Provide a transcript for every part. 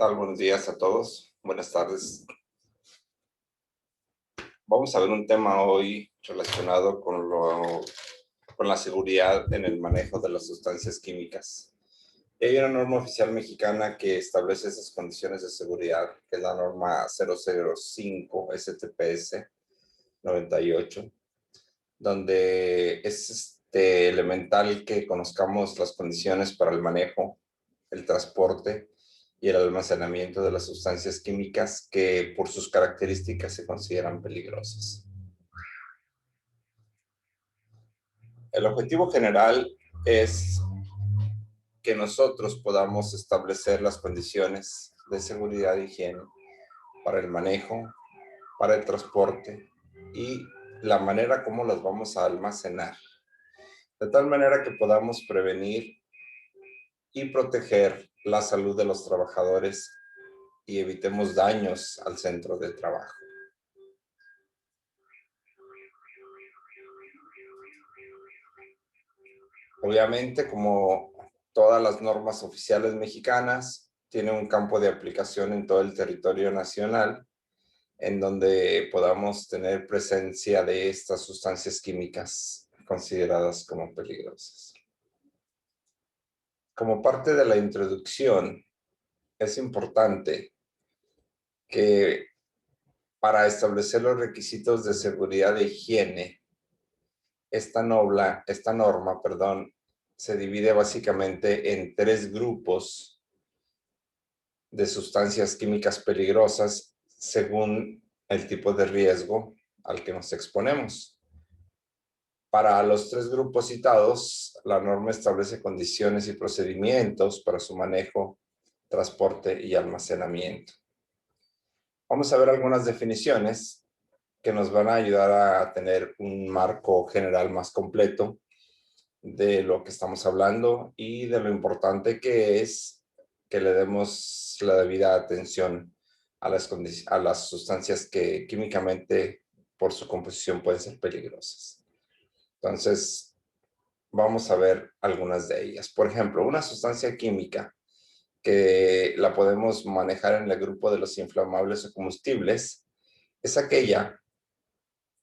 tal? Buenos días a todos. Buenas tardes. Vamos a ver un tema hoy relacionado con la seguridad en el manejo de las sustancias químicas. Hay una norma oficial mexicana que establece esas condiciones de seguridad, que es la norma 005 STPS 98, donde es elemental que conozcamos las condiciones para el manejo, el transporte y el almacenamiento de las sustancias químicas que por sus características se consideran peligrosas. El objetivo general es que nosotros podamos establecer las condiciones de seguridad e higiene para el manejo, para el transporte y la manera como las vamos a almacenar, de tal manera que podamos prevenir y proteger la salud de los trabajadores y evitemos daños al centro de trabajo. Obviamente, como todas las normas oficiales mexicanas, tiene un campo de aplicación en todo el territorio nacional, en donde podamos tener presencia de estas sustancias químicas consideradas como peligrosas. Como parte de la introducción, es importante que para establecer los requisitos de seguridad e higiene, esta norma, se divide básicamente en 3 grupos de sustancias químicas peligrosas según el tipo de riesgo al que nos exponemos. Para los 3 grupos citados, la norma establece condiciones y procedimientos para su manejo, transporte y almacenamiento. Vamos a ver algunas definiciones que nos van a ayudar a tener un marco general más completo de lo que estamos hablando y de lo importante que es que le demos la debida atención a las sustancias que químicamente por su composición pueden ser peligrosas. Entonces, vamos a ver algunas de ellas. Por ejemplo, una sustancia química que la podemos manejar en el grupo de los inflamables o combustibles es aquella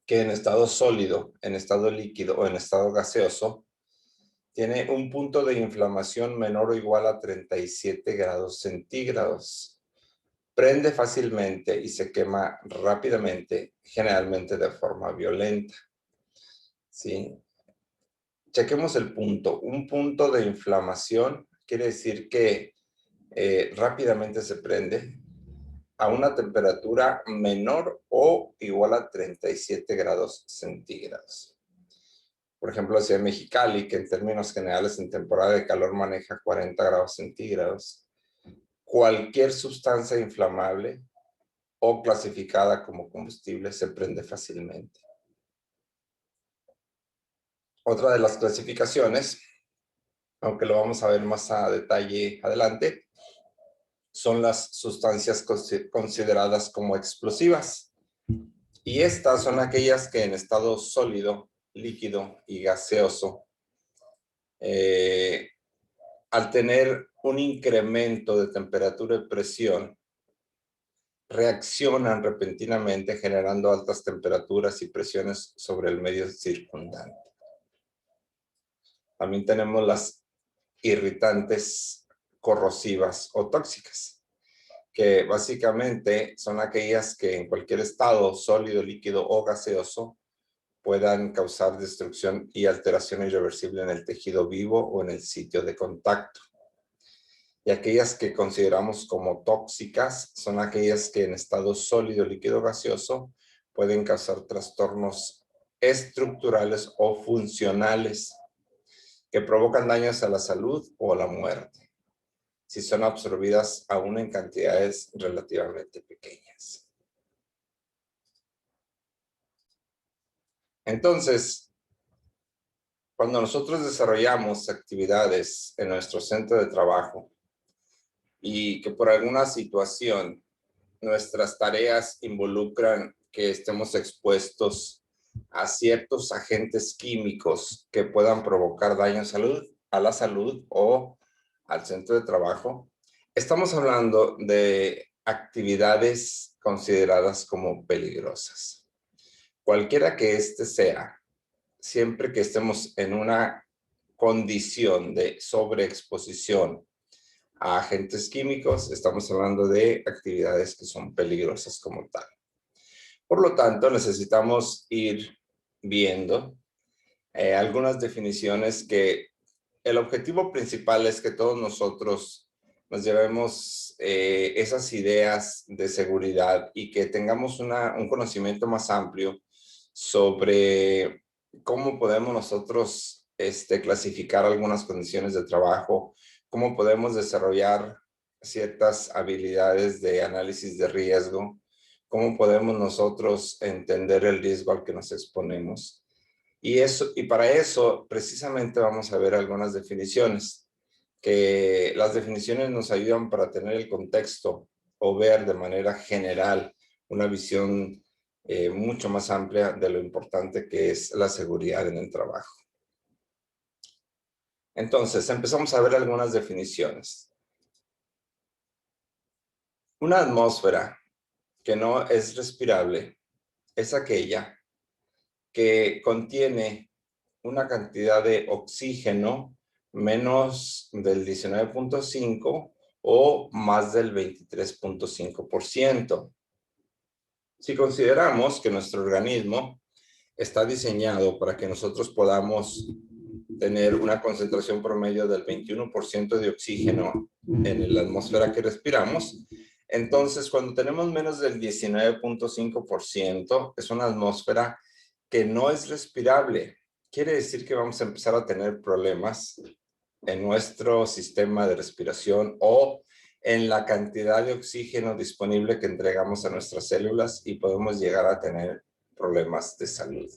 que en estado sólido, en estado líquido o en estado gaseoso tiene un punto de inflamación menor o igual a 37 grados centígrados. Prende fácilmente y se quema rápidamente, generalmente de forma violenta. ¿Sí? Chequemos el punto. Un punto de inflamación quiere decir que rápidamente se prende a una temperatura menor o igual a 37 grados centígrados. Por ejemplo, la ciudad de Mexicali, que en términos generales en temporada de calor maneja 40 grados centígrados. Cualquier sustancia inflamable o clasificada como combustible se prende fácilmente. Otra de las clasificaciones, aunque lo vamos a ver más a detalle adelante, son las sustancias consideradas como explosivas. Y estas son aquellas que en estado sólido, líquido y gaseoso, al tener un incremento de temperatura y presión, reaccionan repentinamente generando altas temperaturas y presiones sobre el medio circundante. También tenemos las irritantes corrosivas o tóxicas, que básicamente son aquellas que en cualquier estado sólido, líquido o gaseoso puedan causar destrucción y alteración irreversible en el tejido vivo o en el sitio de contacto. Y aquellas que consideramos como tóxicas son aquellas que en estado sólido, líquido, gaseoso pueden causar trastornos estructurales o funcionales que provocan daños a la salud o a la muerte, si son absorbidas aún en cantidades relativamente pequeñas. Entonces, cuando nosotros desarrollamos actividades en nuestro centro de trabajo y que por alguna situación nuestras tareas involucran que estemos expuestos a ciertos agentes químicos que puedan provocar daño a la salud o al centro de trabajo, Estamos hablando de actividades consideradas como peligrosas. Cualquiera que éste sea, siempre que estemos en una condición de sobreexposición a agentes químicos, estamos hablando de actividades que son peligrosas como tal. Por lo tanto, necesitamos ir viendo algunas definiciones que el objetivo principal es que todos nosotros nos llevemos esas ideas de seguridad y que tengamos un conocimiento más amplio sobre cómo podemos nosotros clasificar algunas condiciones de trabajo, cómo podemos desarrollar ciertas habilidades de análisis de riesgo, cómo podemos nosotros entender el riesgo al que nos exponemos. Y para eso, precisamente vamos a ver algunas definiciones, que las definiciones nos ayudan para tener el contexto o ver de manera general una visión mucho más amplia de lo importante que es la seguridad en el trabajo. Entonces, empezamos a ver algunas definiciones. Una atmósfera que no es respirable es aquella que contiene una cantidad de oxígeno menos del 19.5 o más del 23.5%. Si consideramos que nuestro organismo está diseñado para que nosotros podamos tener una concentración promedio del 21% de oxígeno en la atmósfera que respiramos, entonces cuando tenemos menos del 19.5% es una atmósfera que no es respirable. Quiere decir que vamos a empezar a tener problemas en nuestro sistema de respiración o en la cantidad de oxígeno disponible que entregamos a nuestras células y podemos llegar a tener problemas de salud.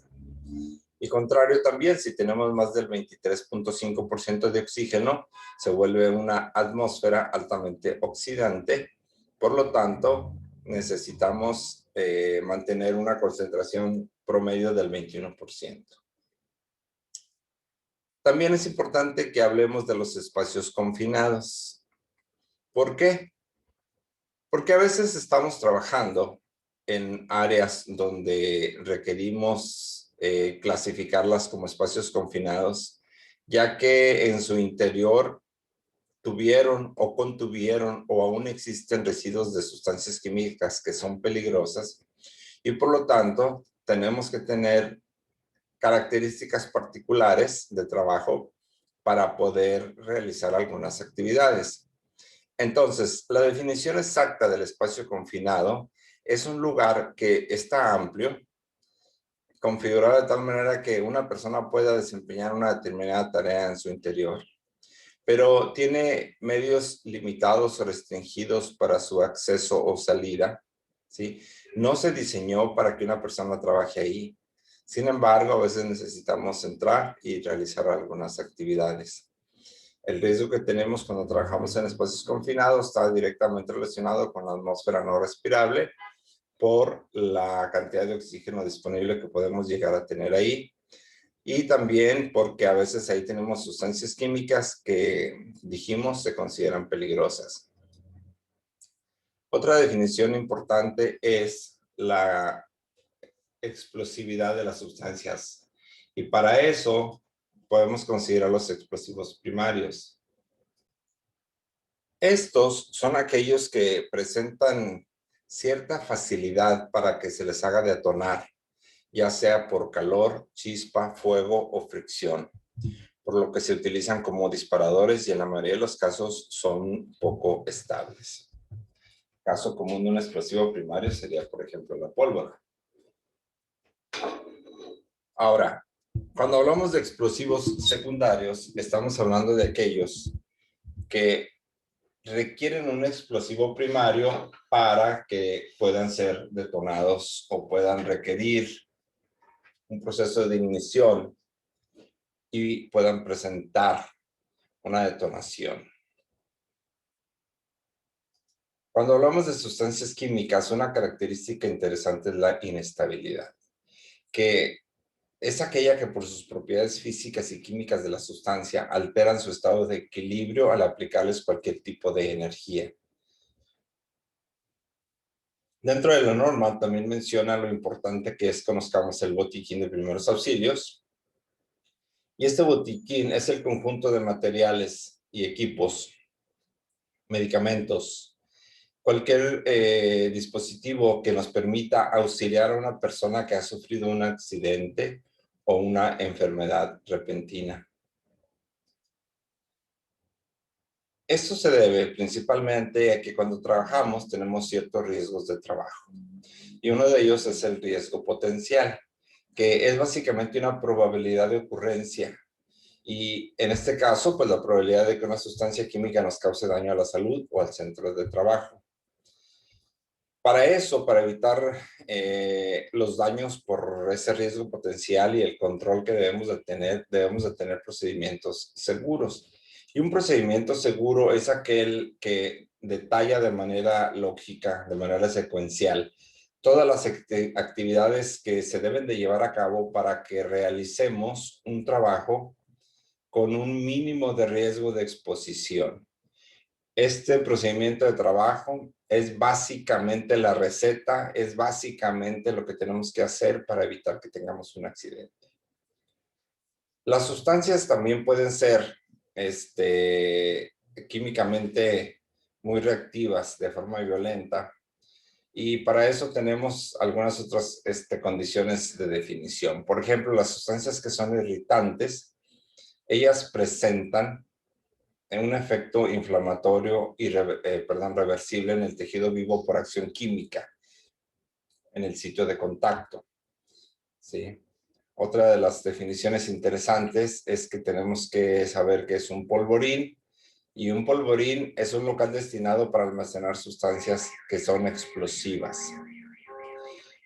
Y contrario también, si tenemos más del 23.5% de oxígeno, se vuelve una atmósfera altamente oxidante. Por lo tanto, necesitamos mantener una concentración promedio del 21%. También es importante que hablemos de los espacios confinados. ¿Por qué? Porque a veces estamos trabajando en áreas donde requerimos clasificarlas como espacios confinados, ya que en su interior tuvieron o contuvieron o aún existen residuos de sustancias químicas que son peligrosas y por lo tanto tenemos que tener características particulares de trabajo para poder realizar algunas actividades. Entonces, la definición exacta del espacio confinado es un lugar que está amplio, configurado de tal manera que una persona pueda desempeñar una determinada tarea en su interior, pero tiene medios limitados o restringidos para su acceso o salida, ¿sí? No se diseñó para que una persona trabaje ahí. Sin embargo, a veces necesitamos entrar y realizar algunas actividades. El riesgo que tenemos cuando trabajamos en espacios confinados está directamente relacionado con la atmósfera no respirable por la cantidad de oxígeno disponible que podemos llegar a tener ahí y también porque a veces ahí tenemos sustancias químicas que dijimos se consideran peligrosas. Otra definición importante es la explosividad de las sustancias y para eso podemos considerar los explosivos primarios. Estos son aquellos que presentan cierta facilidad para que se les haga detonar, ya sea por calor, chispa, fuego o fricción, por lo que se utilizan como disparadores y en la mayoría de los casos son poco estables. Caso común de un explosivo primario sería, por ejemplo, la pólvora. Ahora, cuando hablamos de explosivos secundarios, estamos hablando de aquellos que requieren un explosivo primario para que puedan ser detonados o puedan requerir un proceso de ignición y puedan presentar una detonación. Cuando hablamos de sustancias químicas, una característica interesante es la inestabilidad, que es aquella que por sus propiedades físicas y químicas de la sustancia alteran su estado de equilibrio al aplicarles cualquier tipo de energía. Dentro de la norma también menciona lo importante que es conozcamos el botiquín de primeros auxilios. Y este botiquín es el conjunto de materiales y equipos, medicamentos, cualquier dispositivo que nos permita auxiliar a una persona que ha sufrido un accidente o una enfermedad repentina. Esto se debe principalmente a que cuando trabajamos tenemos ciertos riesgos de trabajo. Y uno de ellos es el riesgo potencial, que es básicamente una probabilidad de ocurrencia. Y en este caso, pues la probabilidad de que una sustancia química nos cause daño a la salud o al centro de trabajo. Para eso, para evitar los daños por ese riesgo potencial y el control que debemos de tener procedimientos seguros. Y un procedimiento seguro es aquel que detalla de manera lógica, de manera secuencial, todas las actividades que se deben de llevar a cabo para que realicemos un trabajo con un mínimo de riesgo de exposición. Este procedimiento de trabajo es básicamente la receta, es básicamente lo que tenemos que hacer para evitar que tengamos un accidente. Las sustancias también pueden ser químicamente muy reactivas de forma violenta y para eso tenemos algunas otras condiciones de definición. Por ejemplo, las sustancias que son irritantes, ellas presentan un efecto inflamatorio y reversible en el tejido vivo por acción química en el sitio de contacto. ¿Sí? Otra de las definiciones interesantes es que tenemos que saber qué es un polvorín, y un polvorín es un local destinado para almacenar sustancias que son explosivas.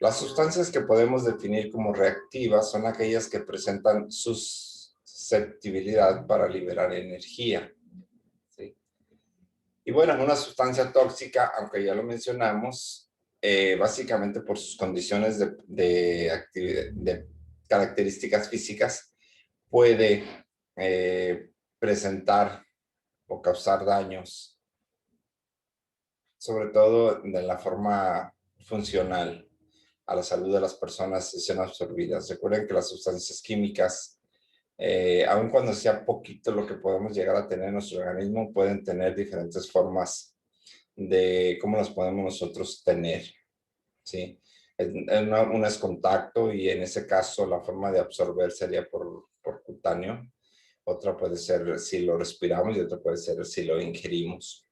Las sustancias que podemos definir como reactivas son aquellas que presentan susceptibilidad para liberar energía. ¿Sí? Y bueno, una sustancia tóxica, aunque ya lo mencionamos, básicamente por sus condiciones de características físicas, puede presentar o causar daños, sobre todo de la forma funcional a la salud de las personas si son absorbidas. Recuerden que las sustancias químicas, aun cuando sea poquito lo que podemos llegar a tener en nuestro organismo, pueden tener diferentes formas de cómo las podemos nosotros tener, ¿sí? Una es contacto y en ese caso la forma de absorber sería por cutáneo. Otra puede ser si lo respiramos y otra puede ser si lo ingerimos.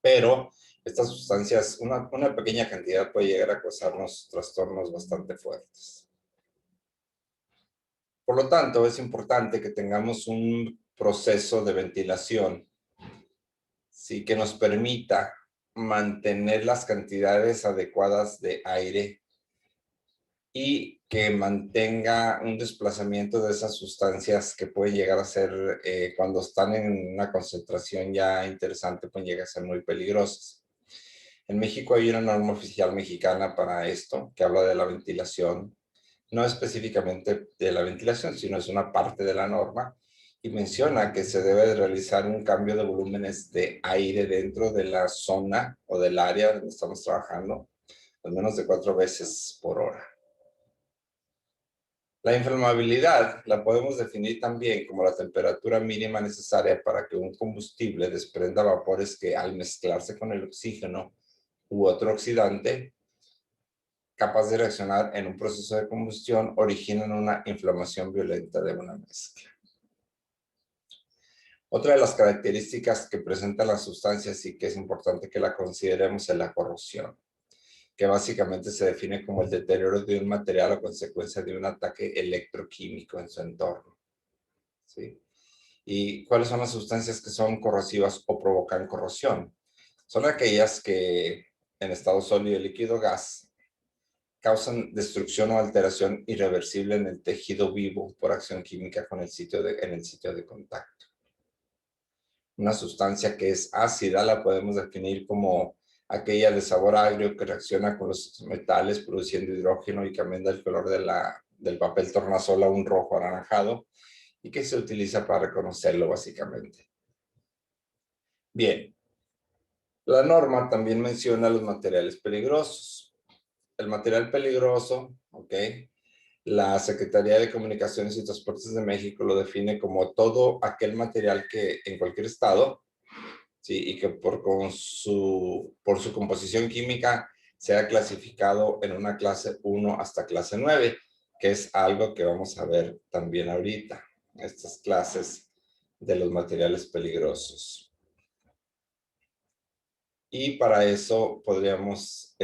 Pero estas sustancias, una pequeña cantidad puede llegar a causarnos trastornos bastante fuertes. Por lo tanto, es importante que tengamos un proceso de ventilación, sí, que nos permita mantener las cantidades adecuadas de aire y que mantenga un desplazamiento de esas sustancias que pueden llegar a ser, cuando están en una concentración ya interesante, pueden llegar a ser muy peligrosas. En México hay una norma oficial mexicana para esto, que habla de la ventilación, no específicamente de la ventilación, sino es una parte de la norma, y menciona que se debe de realizar un cambio de volúmenes de aire dentro de la zona o del área donde estamos trabajando, al menos de 4 veces por hora. La inflamabilidad la podemos definir también como la temperatura mínima necesaria para que un combustible desprenda vapores que al mezclarse con el oxígeno u otro oxidante capaz de reaccionar en un proceso de combustión originan una inflamación violenta de una mezcla. Otra de las características que presentan las sustancias y que es importante que la consideremos es la corrosión, que básicamente se define como el deterioro de un material a consecuencia de un ataque electroquímico en su entorno. ¿Sí? ¿Y cuáles son las sustancias que son corrosivas o provocan corrosión? Son aquellas que en estado sólido, líquido, gas, causan destrucción o alteración irreversible en el tejido vivo por acción química en el sitio de contacto. Una sustancia que es ácida la podemos definir como aquella de sabor agrio que reacciona con los metales produciendo hidrógeno y cambiando el color del papel tornasol a un rojo anaranjado y que se utiliza para reconocerlo básicamente. Bien, la norma también menciona los materiales peligrosos. El material peligroso, ¿ok? La Secretaría de Comunicaciones y Transportes de México lo define como todo aquel material que en cualquier estado, ¿sí? Y que por su composición química sea clasificado en una clase 1 hasta clase 9, que es algo que vamos a ver también ahorita, estas clases de los materiales peligrosos. Y para eso podríamos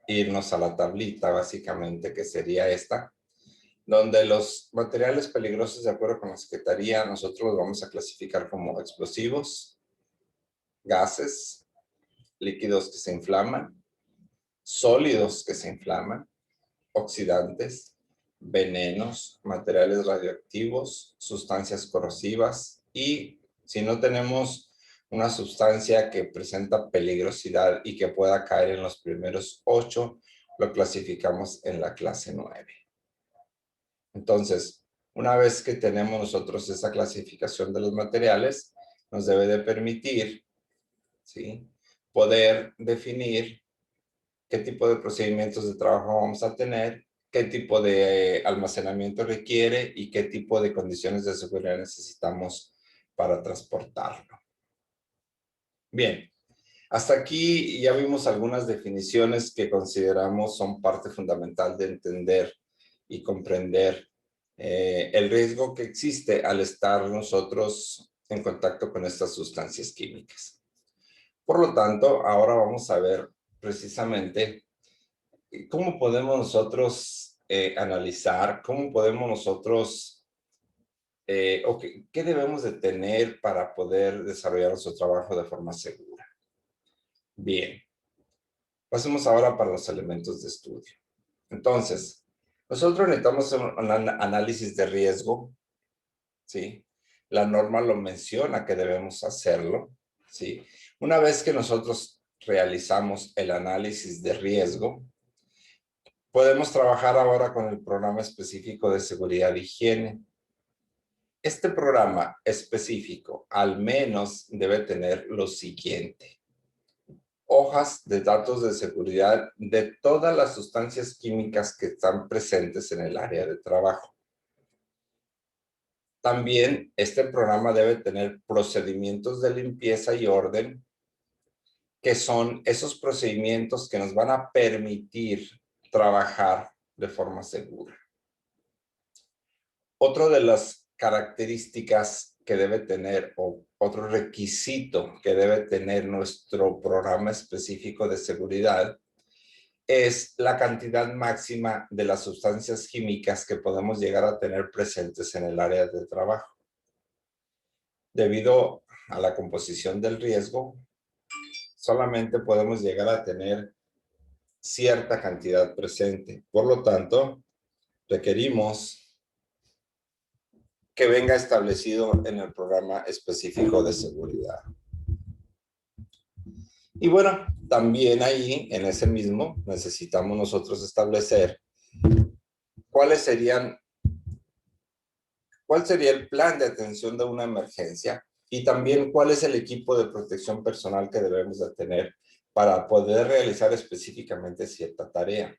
irnos a la tablita, básicamente, que sería esta, donde los materiales peligrosos, de acuerdo con la Secretaría, nosotros los vamos a clasificar como explosivos, gases, líquidos que se inflaman, sólidos que se inflaman, oxidantes, venenos, materiales radioactivos, sustancias corrosivas y si no tenemos una sustancia que presenta peligrosidad y que pueda caer en los primeros 8, lo clasificamos en la clase 9. Entonces, una vez que tenemos nosotros esa clasificación de los materiales, nos debe de permitir, ¿sí?, poder definir qué tipo de procedimientos de trabajo vamos a tener, qué tipo de almacenamiento requiere y qué tipo de condiciones de seguridad necesitamos para transportarlo. Bien, hasta aquí ya vimos algunas definiciones que consideramos son parte fundamental de entender y comprender el riesgo que existe al estar nosotros en contacto con estas sustancias químicas. Por lo tanto, ahora vamos a ver precisamente cómo podemos nosotros analizar, cómo podemos nosotros, o qué debemos de tener para poder desarrollar nuestro trabajo de forma segura. Bien, pasemos ahora para los elementos de estudio. Entonces, nosotros necesitamos un análisis de riesgo, ¿sí? La norma lo menciona que debemos hacerlo, ¿sí? Una vez que nosotros realizamos el análisis de riesgo, podemos trabajar ahora con el programa específico de seguridad e higiene. Este programa específico al menos debe tener lo siguiente: hojas de datos de seguridad de todas las sustancias químicas que están presentes en el área de trabajo. También este programa debe tener procedimientos de limpieza y orden, que son esos procedimientos que nos van a permitir trabajar de forma segura. Otra de las características que debe tener, o otro requisito que debe tener nuestro programa específico de seguridad, es la cantidad máxima de las sustancias químicas que podemos llegar a tener presentes en el área de trabajo. Debido a la composición del riesgo, solamente podemos llegar a tener cierta cantidad presente. Por lo tanto, requerimos que venga establecido en el programa específico de seguridad. Y bueno, también ahí, en ese mismo, necesitamos nosotros establecer cuál sería el plan de atención de una emergencia y también cuál es el equipo de protección personal que debemos de tener para poder realizar específicamente cierta tarea.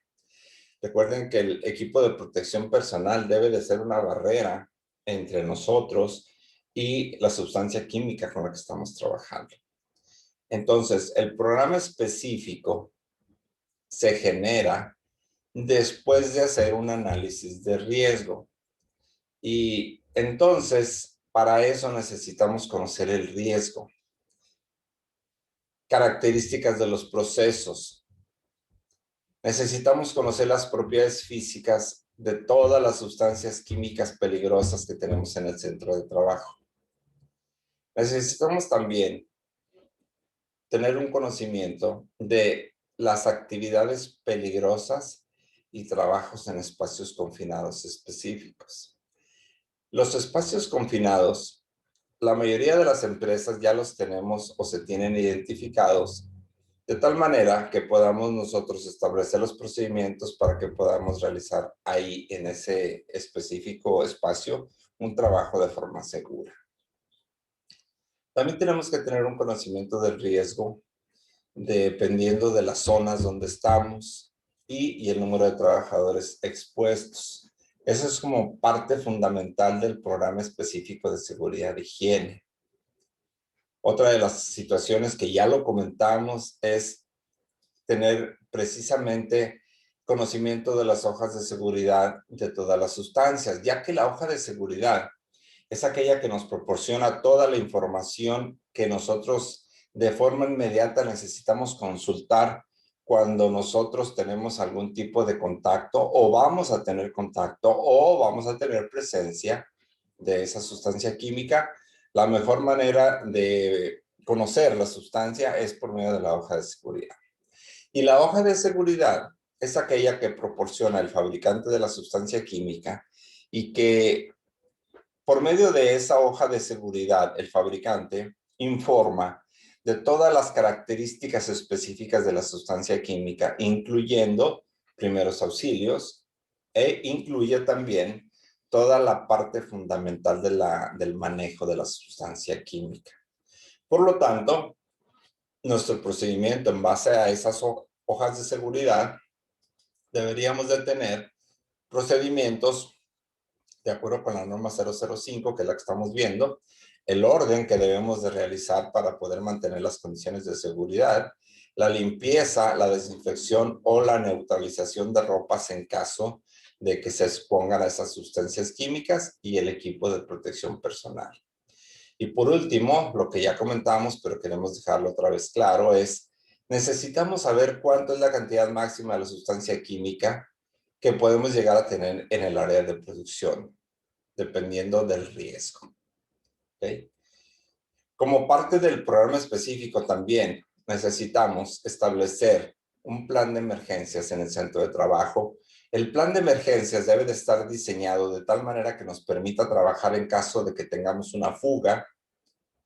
Recuerden que el equipo de protección personal debe de ser una barrera entre nosotros y la sustancia química con la que estamos trabajando. Entonces, el programa específico se genera después de hacer un análisis de riesgo. Y entonces, para eso necesitamos conocer el riesgo, características de los procesos. Necesitamos conocer las propiedades físicas de todas las sustancias químicas peligrosas que tenemos en el centro de trabajo. Necesitamos también tener un conocimiento de las actividades peligrosas y trabajos en espacios confinados específicos. Los espacios confinados, la mayoría de las empresas ya los tenemos o se tienen identificados de tal manera que podamos nosotros establecer los procedimientos para que podamos realizar ahí en ese específico espacio un trabajo de forma segura. También tenemos que tener un conocimiento del riesgo dependiendo de las zonas donde estamos y el número de trabajadores expuestos. Eso es como parte fundamental del programa específico de seguridad e higiene. Otra de las situaciones que ya lo comentamos es tener precisamente conocimiento de las hojas de seguridad de todas las sustancias, ya que la hoja de seguridad es aquella que nos proporciona toda la información que nosotros de forma inmediata necesitamos consultar cuando nosotros tenemos algún tipo de contacto o vamos a tener contacto o vamos a tener presencia de esa sustancia química. La mejor manera de conocer la sustancia es por medio de la hoja de seguridad. Y la hoja de seguridad es aquella que proporciona el fabricante de la sustancia química y que por medio de esa hoja de seguridad, el fabricante informa de todas las características específicas de la sustancia química, incluyendo primeros auxilios e incluye también toda la parte fundamental del manejo de la sustancia química. Por lo tanto, nuestro procedimiento en base a esas hojas de seguridad, deberíamos de tener procedimientos de acuerdo con la norma 005, que es la que estamos viendo, el orden que debemos de realizar para poder mantener las condiciones de seguridad, la limpieza, la desinfección o la neutralización de ropas en caso de que se expongan a esas sustancias químicas y el equipo de protección personal. Y por último, lo que ya comentamos, pero queremos dejarlo otra vez claro, es necesitamos saber cuánto es la cantidad máxima de la sustancia química que podemos llegar a tener en el área de producción, dependiendo del riesgo. ¿Okay? Como parte del programa específico también necesitamos establecer un plan de emergencias en el centro de trabajo. El plan de emergencias debe de estar diseñado de tal manera que nos permita trabajar en caso de que tengamos una fuga,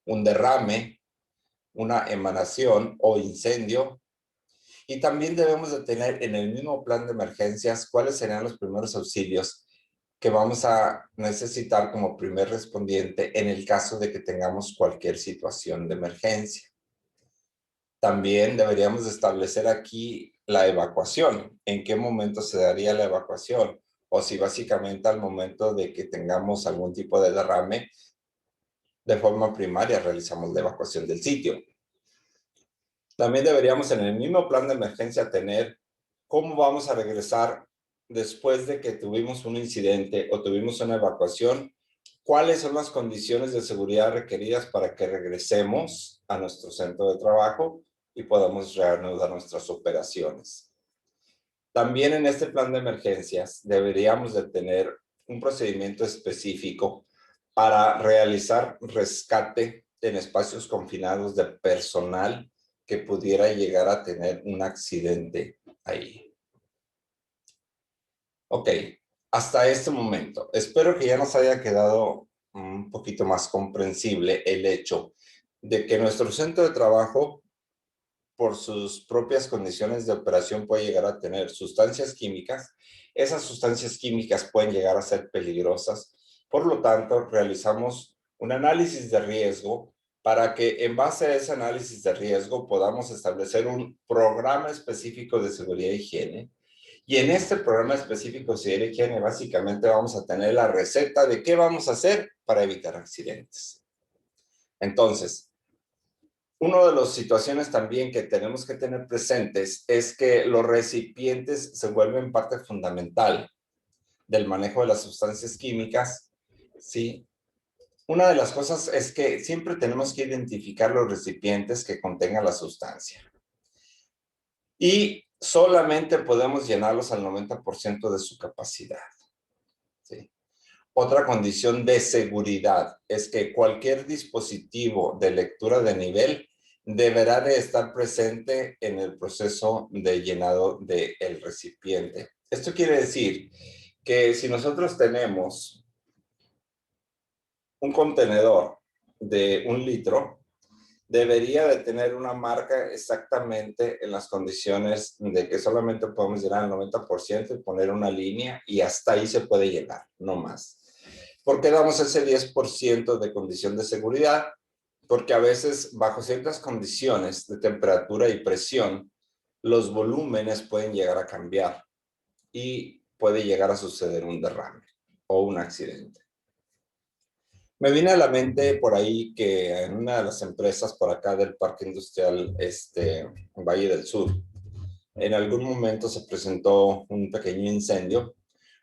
un derrame, una emanación o incendio. Y también debemos de tener en el mismo plan de emergencias cuáles serían los primeros auxilios que vamos a necesitar como primer respondiente en el caso de que tengamos cualquier situación de emergencia. También deberíamos establecer aquí la evacuación. ¿En qué momento se daría la evacuación? O si básicamente al momento de que tengamos algún tipo de derrame, de forma primaria realizamos la evacuación del sitio. También deberíamos en el mismo plan de emergencia tener cómo vamos a regresar después de que tuvimos un incidente o tuvimos una evacuación, cuáles son las condiciones de seguridad requeridas para que regresemos a nuestro centro de trabajo y podamos reanudar nuestras operaciones. También en este plan de emergencias deberíamos de tener un procedimiento específico para realizar rescate en espacios confinados de personal que pudiera llegar a tener un accidente ahí. Ok, hasta este momento. Espero que ya nos haya quedado un poquito más comprensible el hecho de que nuestro centro de trabajo, por sus propias condiciones de operación, puede llegar a tener sustancias químicas. Esas sustancias químicas pueden llegar a ser peligrosas. Por lo tanto, realizamos un análisis de riesgo para que en base a ese análisis de riesgo podamos establecer un programa específico de seguridad e higiene. Y en este programa específico de seguridad e higiene básicamente vamos a tener la receta de qué vamos a hacer para evitar accidentes. Entonces, una de las situaciones también que tenemos que tener presentes es que los recipientes se vuelven parte fundamental del manejo de las sustancias químicas, ¿sí? Una de las cosas es que siempre tenemos que identificar los recipientes que contengan la sustancia. Y solamente podemos llenarlos al 90% de su capacidad, ¿sí? Otra condición de seguridad es que cualquier dispositivo de lectura de nivel deberá de estar presente en el proceso de llenado del recipiente. Esto quiere decir que si nosotros tenemos un contenedor de 1 litro, debería de tener una marca exactamente en las condiciones de que solamente podemos llegar al 90% y poner una línea y hasta ahí se puede llegar, no más. ¿Por qué damos ese 10% de condición de seguridad? Porque a veces bajo ciertas condiciones de temperatura y presión, los volúmenes pueden llegar a cambiar y puede llegar a suceder un derrame o un accidente. Me viene a la mente por ahí que en una de las empresas por acá del Parque Industrial Valle del Sur, en algún momento se presentó un pequeño incendio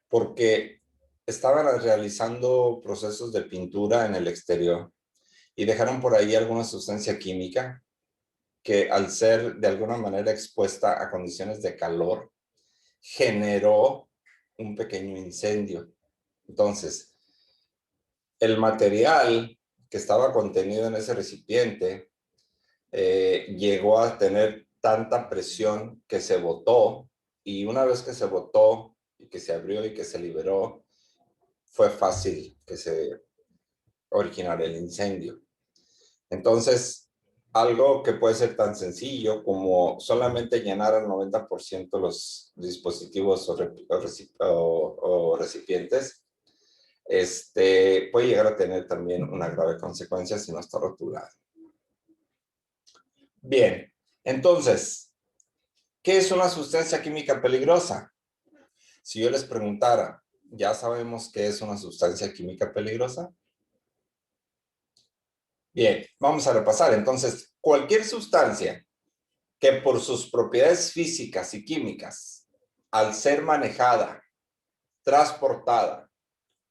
porque estaban realizando procesos de pintura en el exterior y dejaron por ahí alguna sustancia química que al ser de alguna manera expuesta a condiciones de calor, generó un pequeño incendio. Entonces, el material que estaba contenido en ese recipiente llegó a tener tanta presión que se botó, y una vez que se botó y que se abrió y que se liberó, fue fácil que se originara el incendio. Entonces, algo que puede ser tan sencillo como solamente llenar al 90% los dispositivos o recipientes, puede llegar a tener también una grave consecuencia si no está rotulado. Bien, entonces, ¿qué es una sustancia química peligrosa? Si yo les preguntara, ¿ya sabemos qué es una sustancia química peligrosa? Bien, vamos a repasar. Entonces, cualquier sustancia que por sus propiedades físicas y químicas, al ser manejada, transportada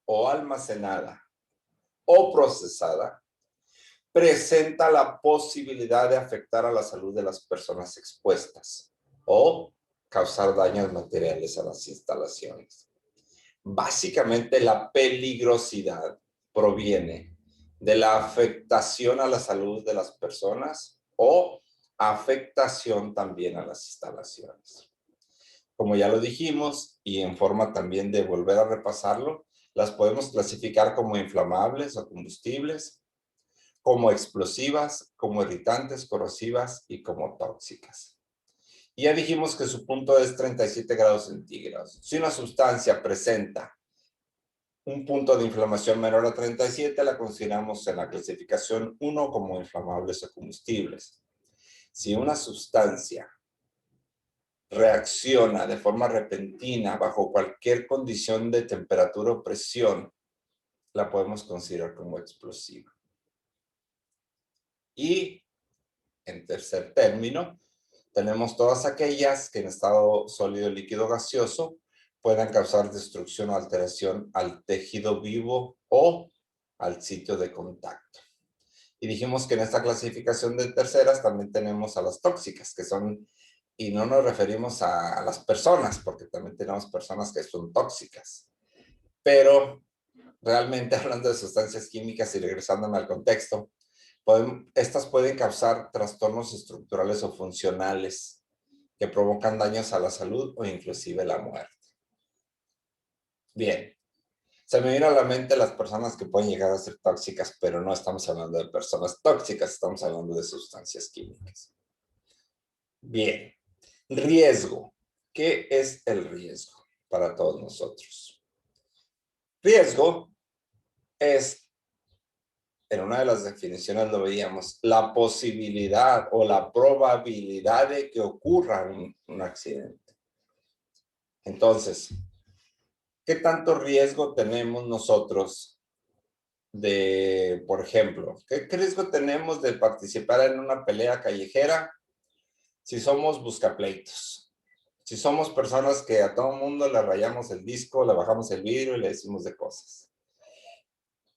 o almacenada o procesada, presenta la posibilidad de afectar a la salud de las personas expuestas o causar daños materiales a las instalaciones. Básicamente, la peligrosidad proviene de la afectación a la salud de las personas o afectación también a las instalaciones. Como ya lo dijimos, y en forma también de volver a repasarlo, las podemos clasificar como inflamables o combustibles, como explosivas, como irritantes, corrosivas y como tóxicas. Y ya dijimos que su punto es 37 grados centígrados. Si una sustancia presenta un punto de inflamación menor a 37, la consideramos en la clasificación 1 como inflamables o combustibles. Si una sustancia reacciona de forma repentina bajo cualquier condición de temperatura o presión, la podemos considerar como explosiva. Y en tercer término, tenemos todas aquellas que en estado sólido, líquido, gaseoso puedan causar destrucción o alteración al tejido vivo o al sitio de contacto. Y dijimos que en esta clasificación de terceras también tenemos a las tóxicas, que son, y no nos referimos a las personas, porque también tenemos personas que son tóxicas. Pero realmente hablando de sustancias químicas y regresándome al contexto, estas pueden causar trastornos estructurales o funcionales que provocan daños a la salud o inclusive la muerte. Bien, se me viene a la mente las personas que pueden llegar a ser tóxicas, pero no estamos hablando de personas tóxicas, estamos hablando de sustancias químicas. Bien, riesgo. ¿Qué es el riesgo para todos nosotros? Riesgo es, en una de las definiciones lo veíamos, la posibilidad o la probabilidad de que ocurra un accidente. Entonces, ¿qué tanto riesgo tenemos nosotros de, por ejemplo, qué riesgo tenemos de participar en una pelea callejera si somos buscapleitos? Si somos personas que a todo mundo le rayamos el disco, le bajamos el vidrio y le decimos de cosas.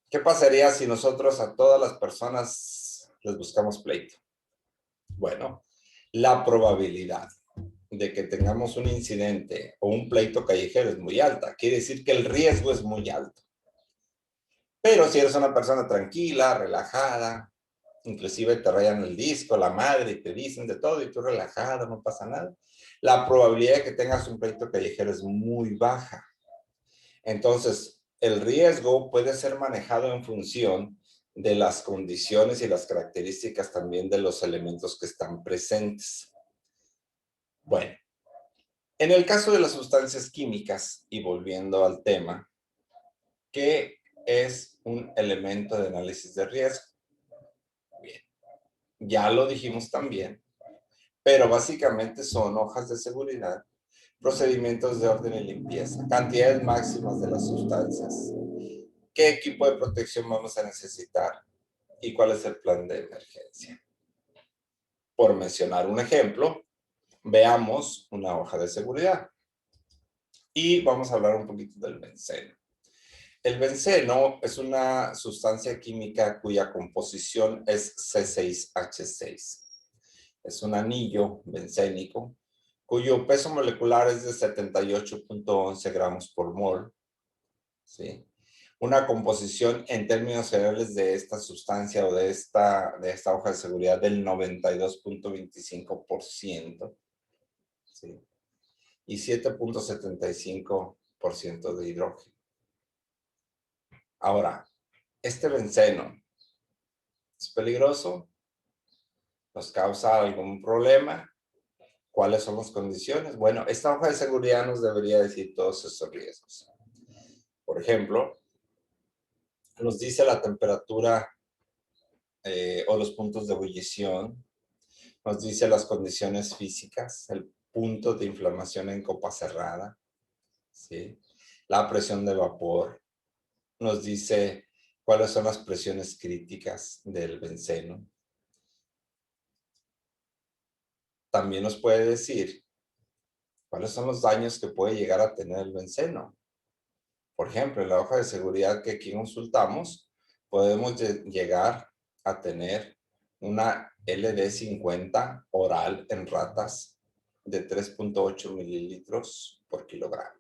¿Qué pasaría si nosotros a todas las personas les buscamos pleito? Bueno, la probabilidad de que tengamos un incidente o un pleito callejero es muy alta. Quiere decir que el riesgo es muy alto. Pero si eres una persona tranquila, relajada, inclusive te rayan el disco, la madre, y te dicen de todo, y tú relajado, no pasa nada, la probabilidad de que tengas un pleito callejero es muy baja. Entonces, el riesgo puede ser manejado en función de las condiciones y las características también de los elementos que están presentes. Bueno, en el caso de las sustancias químicas, y volviendo al tema, ¿qué es un elemento de análisis de riesgo? Bien, ya lo dijimos también, pero básicamente son hojas de seguridad, procedimientos de orden y limpieza, cantidades máximas de las sustancias, qué equipo de protección vamos a necesitar y cuál es el plan de emergencia. Por mencionar un ejemplo, veamos una hoja de seguridad y vamos a hablar un poquito del benceno. El benceno es una sustancia química cuya composición es C6H6. Es un anillo bencénico cuyo peso molecular es de 78.11 gramos por mol. ¿Sí? Una composición en términos generales de esta sustancia o de esta hoja de seguridad del 92.25%. ¿Sí? Y 7.75% de hidrógeno. Ahora, este benceno es peligroso, nos causa algún problema. ¿Cuáles son las condiciones? Bueno, esta hoja de seguridad nos debería decir todos esos riesgos. Por ejemplo, nos dice la temperatura o los puntos de ebullición, nos dice las condiciones físicas, el punto de inflamación en copa cerrada, ¿sí? La presión de vapor, nos dice cuáles son las presiones críticas del benceno. También nos puede decir cuáles son los daños que puede llegar a tener el benceno. Por ejemplo, en la hoja de seguridad que aquí consultamos, podemos llegar a tener una LD50 oral en ratas de 3.8 mililitros por kilogramo.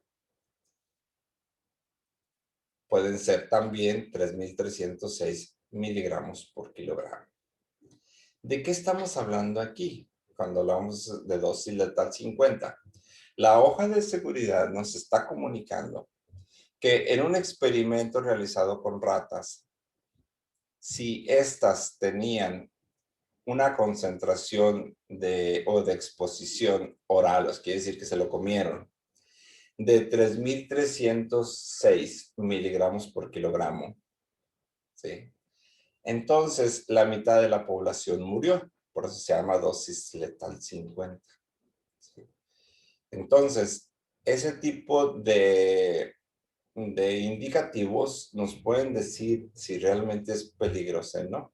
Pueden ser también 3.306 miligramos por kilogramo. ¿De qué estamos hablando aquí cuando hablamos de dosis letal 50? La hoja de seguridad nos está comunicando que en un experimento realizado con ratas, si éstas tenían una concentración o de exposición oral, quiere decir que se lo comieron, de 3.306 miligramos por kilogramo, ¿sí? Entonces, la mitad de la población murió, por eso se llama dosis letal 50. ¿Sí? Entonces, ese tipo de indicativos nos pueden decir si realmente es peligroso o no.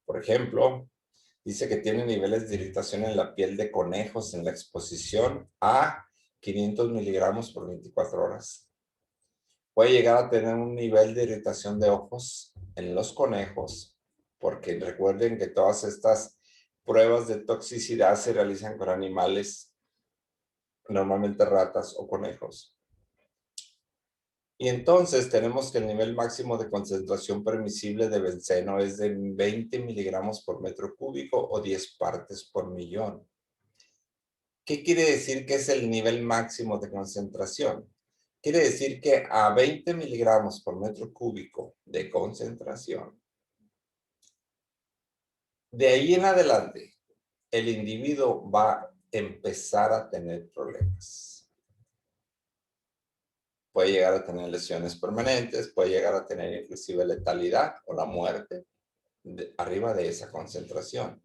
Por ejemplo, dice que tiene niveles de irritación en la piel de conejos en la exposición a 500 miligramos por 24 horas. Puede llegar a tener un nivel de irritación de ojos en los conejos, porque recuerden que todas estas pruebas de toxicidad se realizan con animales, normalmente ratas o conejos. Y entonces tenemos que el nivel máximo de concentración permisible de benceno es de 20 miligramos por metro cúbico o 10 partes por millón. ¿Qué quiere decir que es el nivel máximo de concentración? Quiere decir que a 20 miligramos por metro cúbico de concentración, de ahí en adelante, el individuo va a empezar a tener problemas. Puede llegar a tener lesiones permanentes, puede llegar a tener inclusive letalidad o la muerte arriba de esa concentración.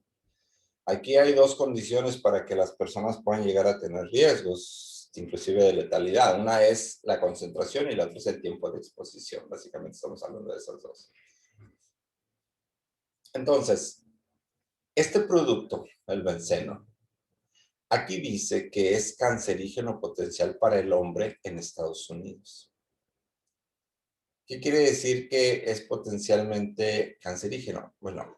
Aquí hay dos condiciones para que las personas puedan llegar a tener riesgos, inclusive de letalidad. Una es la concentración y la otra es el tiempo de exposición. Básicamente estamos hablando de esas dos. Entonces, este producto, el benceno, aquí dice que es cancerígeno potencial para el hombre en Estados Unidos. ¿Qué quiere decir que es potencialmente cancerígeno? Bueno,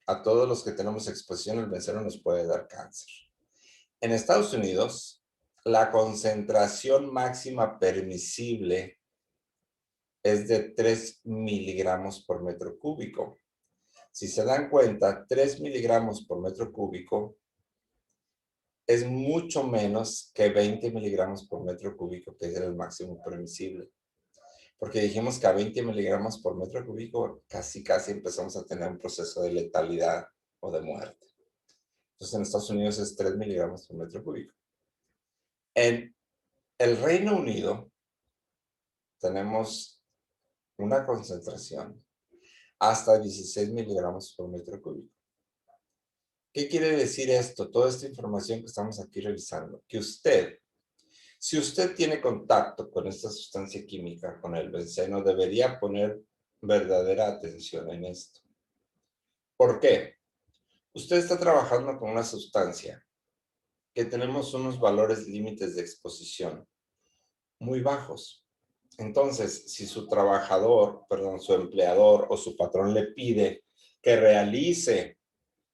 a todos los que tenemos exposición al benceno nos puede dar cáncer. En Estados Unidos, la concentración máxima permisible es de 3 miligramos por metro cúbico. Si se dan cuenta, 3 miligramos por metro cúbico es mucho menos que 20 miligramos por metro cúbico, que es el máximo permisible. Porque dijimos que a 20 miligramos por metro cúbico casi empezamos a tener un proceso de letalidad o de muerte. Entonces en Estados Unidos es 3 miligramos por metro cúbico. En el Reino Unido tenemos una concentración hasta 16 miligramos por metro cúbico. ¿Qué quiere decir esto? Toda esta información que estamos aquí revisando. Que usted, si usted tiene contacto con esta sustancia química, con el benceno, debería poner verdadera atención en esto. ¿Por qué? Usted está trabajando con una sustancia que tenemos unos valores límites de exposición muy bajos. Entonces, si su su empleador o su patrón le pide que realice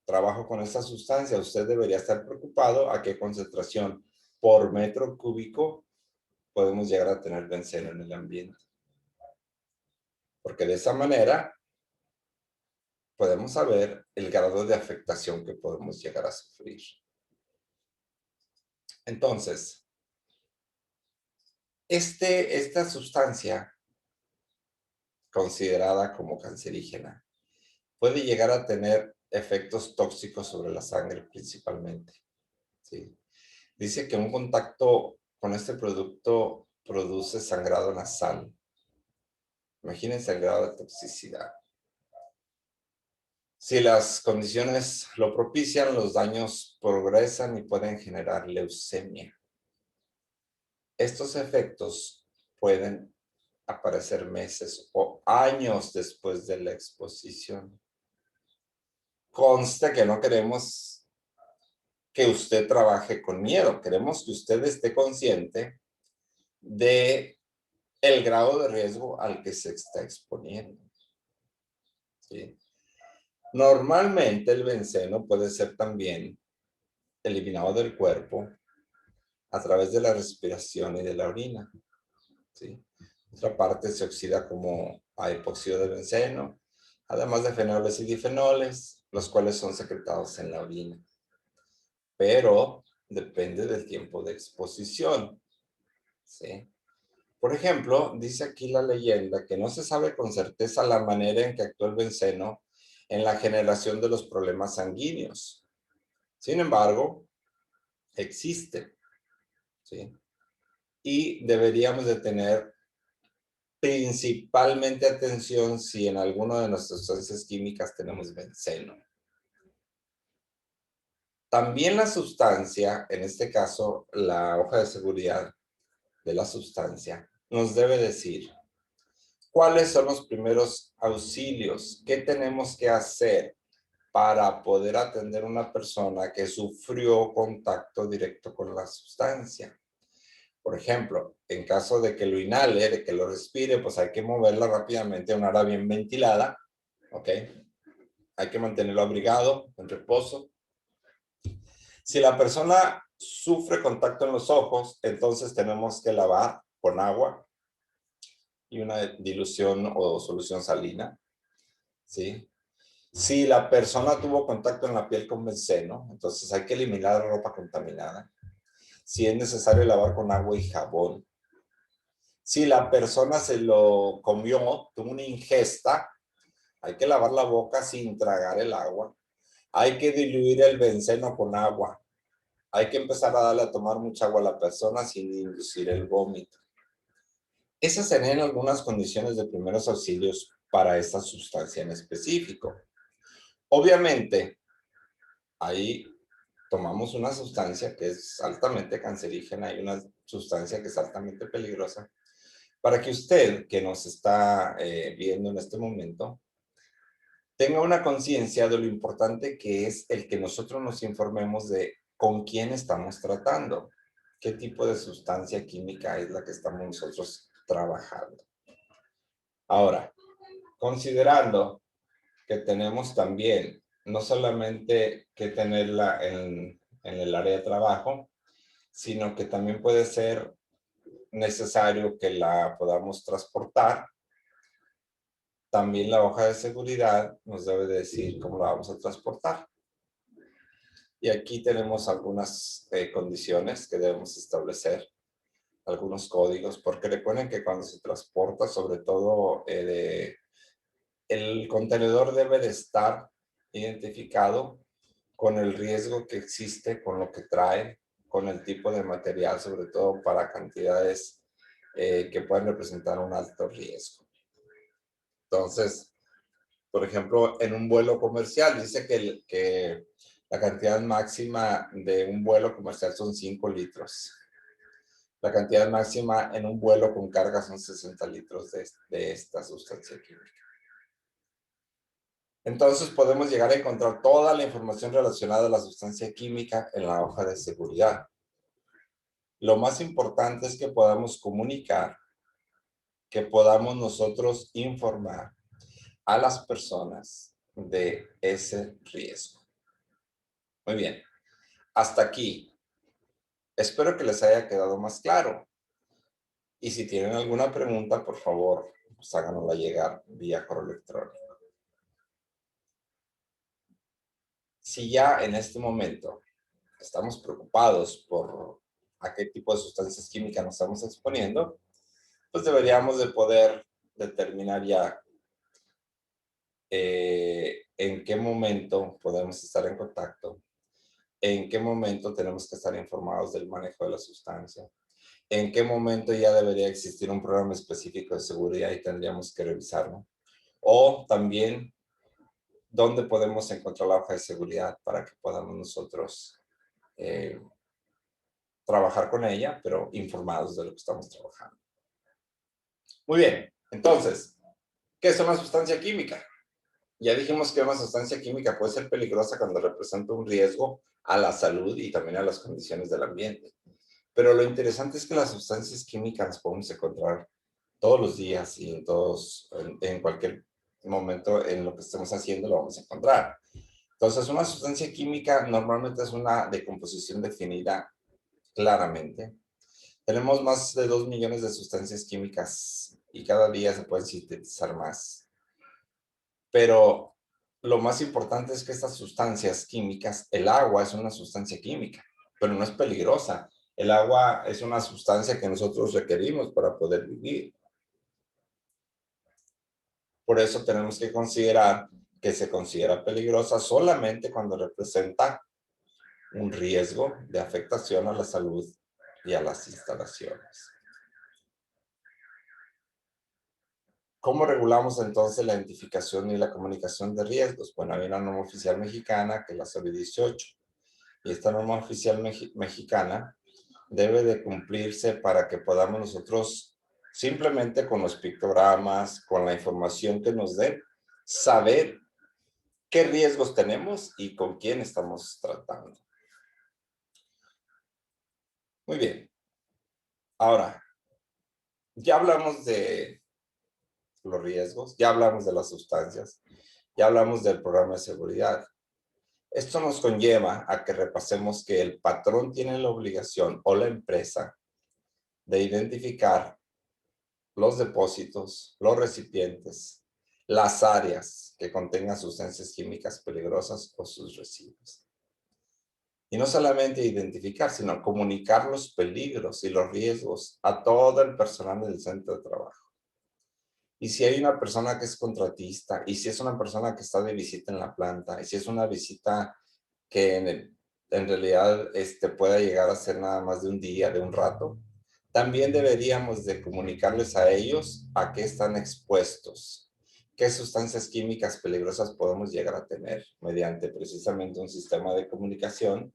trabajo con esta sustancia, usted debería estar preocupado a qué concentración por metro cúbico podemos llegar a tener benceno en el ambiente. Porque de esa manera podemos saber el grado de afectación que podemos llegar a sufrir. Entonces, esta sustancia considerada como cancerígena puede llegar a tener efectos tóxicos sobre la sangre principalmente. ¿Sí? Dice que un contacto con este producto produce sangrado nasal. Imagínense el grado de toxicidad. Si las condiciones lo propician, los daños progresan y pueden generar leucemia. Estos efectos pueden aparecer meses o años después de la exposición. Conste que no queremos que usted trabaje con miedo. Queremos que usted esté consciente de el grado de riesgo al que se está exponiendo. ¿Sí? Normalmente el benceno puede ser también eliminado del cuerpo a través de la respiración y de la orina. ¿Sí? Otra parte se oxida como a hipóxido de benceno, además de fenoles y difenoles, los cuales son secretados en la orina. Pero depende del tiempo de exposición. ¿Sí? Por ejemplo, dice aquí la leyenda que no se sabe con certeza la manera en que actuó el benceno en la generación de los problemas sanguíneos. Sin embargo, existe. ¿Sí? Y deberíamos de tener principalmente atención si en alguna de nuestras sustancias químicas tenemos benceno. También la sustancia, en este caso la hoja de seguridad de la sustancia, nos debe decir cuáles son los primeros auxilios, qué tenemos que hacer para poder atender a una persona que sufrió contacto directo con la sustancia. Por ejemplo, en caso de que lo inhale, de que lo respire, pues hay que moverla rápidamente a un área bien ventilada, ¿ok? Hay que mantenerlo abrigado, en reposo. Si la persona sufre contacto en los ojos, entonces tenemos que lavar con agua y una dilución o solución salina, ¿sí? Si la persona tuvo contacto en la piel con benceno, entonces hay que eliminar la ropa contaminada. Si es necesario lavar con agua y jabón. Si la persona se lo comió, tuvo una ingesta, hay que lavar la boca sin tragar el agua. Hay que diluir el benceno con agua. Hay que empezar a darle a tomar mucha agua a la persona sin inducir el vómito. Esas serían algunas condiciones de primeros auxilios para esta sustancia en específico. Obviamente, ahí tomamos una sustancia que es altamente cancerígena y una sustancia que es altamente peligrosa, para que usted, que nos está viendo en este momento, tenga una conciencia de lo importante que es el que nosotros nos informemos de con quién estamos tratando, qué tipo de sustancia química es la que estamos nosotros trabajando. Ahora, considerando que tenemos también, no solamente que tenerla en el área de trabajo, sino que también puede ser necesario que la podamos transportar. También la hoja de seguridad nos debe decir cómo la vamos a transportar. Y aquí tenemos algunas condiciones que debemos establecer algunos códigos, porque recuerden que cuando se transporta, sobre todo el contenedor debe de estar identificado con el riesgo que existe, con lo que trae, con el tipo de material, sobre todo para cantidades que pueden representar un alto riesgo. Entonces, por ejemplo, en un vuelo comercial, dice que la cantidad máxima de un vuelo comercial son 5 litros. La cantidad máxima en un vuelo con carga son 60 litros de esta sustancia química. Entonces podemos llegar a encontrar toda la información relacionada a la sustancia química en la hoja de seguridad. Lo más importante es que podamos comunicar, que podamos nosotros informar a las personas de ese riesgo. Muy bien, hasta aquí. Espero que les haya quedado más claro. Y si tienen alguna pregunta, por favor, pues háganosla llegar vía correo electrónico. Si ya en este momento estamos preocupados por a qué tipo de sustancias químicas nos estamos exponiendo, pues deberíamos de poder determinar ya en qué momento podemos estar en contacto, en qué momento tenemos que estar informados del manejo de la sustancia, en qué momento ya debería existir un programa específico de seguridad y tendríamos que revisarlo. O también, ¿dónde podemos encontrar la hoja de seguridad para que podamos nosotros trabajar con ella, pero informados de lo que estamos trabajando? Muy bien, entonces, ¿qué es una sustancia química? Ya dijimos que una sustancia química puede ser peligrosa cuando representa un riesgo a la salud y también a las condiciones del ambiente. Pero lo interesante es que las sustancias químicas las podemos encontrar todos los días y en cualquier momento en lo que estemos haciendo lo vamos a encontrar. Entonces, una sustancia química normalmente es una decomposición definida claramente. Tenemos más de 2 millones de sustancias químicas y cada día se pueden sintetizar más. Pero lo más importante es que estas sustancias químicas, el agua es una sustancia química, pero no es peligrosa. El agua es una sustancia que nosotros requerimos para poder vivir. Por eso tenemos que considerar que se considera peligrosa solamente cuando representa un riesgo de afectación a la salud y a las instalaciones. ¿Cómo regulamos entonces la identificación y la comunicación de riesgos? Bueno, hay una norma oficial mexicana que es la SOBI 18. Y esta norma oficial mexicana debe de cumplirse para que podamos nosotros, simplemente con los pictogramas, con la información que nos den, saber qué riesgos tenemos y con quién estamos tratando. Muy bien. Ahora, ya hablamos de los riesgos, ya hablamos de las sustancias, ya hablamos del programa de seguridad. Esto nos conlleva a que repasemos que el patrón tiene la obligación, o la empresa, de identificar los depósitos, los recipientes, las áreas que contengan sustancias químicas peligrosas o sus residuos. Y no solamente identificar, sino comunicar los peligros y los riesgos a todo el personal del centro de trabajo. Y si hay una persona que es contratista, y si es una persona que está de visita en la planta, y si es una visita que en realidad pueda llegar a ser nada más de un día, de un rato, también deberíamos de comunicarles a ellos a qué están expuestos, qué sustancias químicas peligrosas podemos llegar a tener mediante precisamente un sistema de comunicación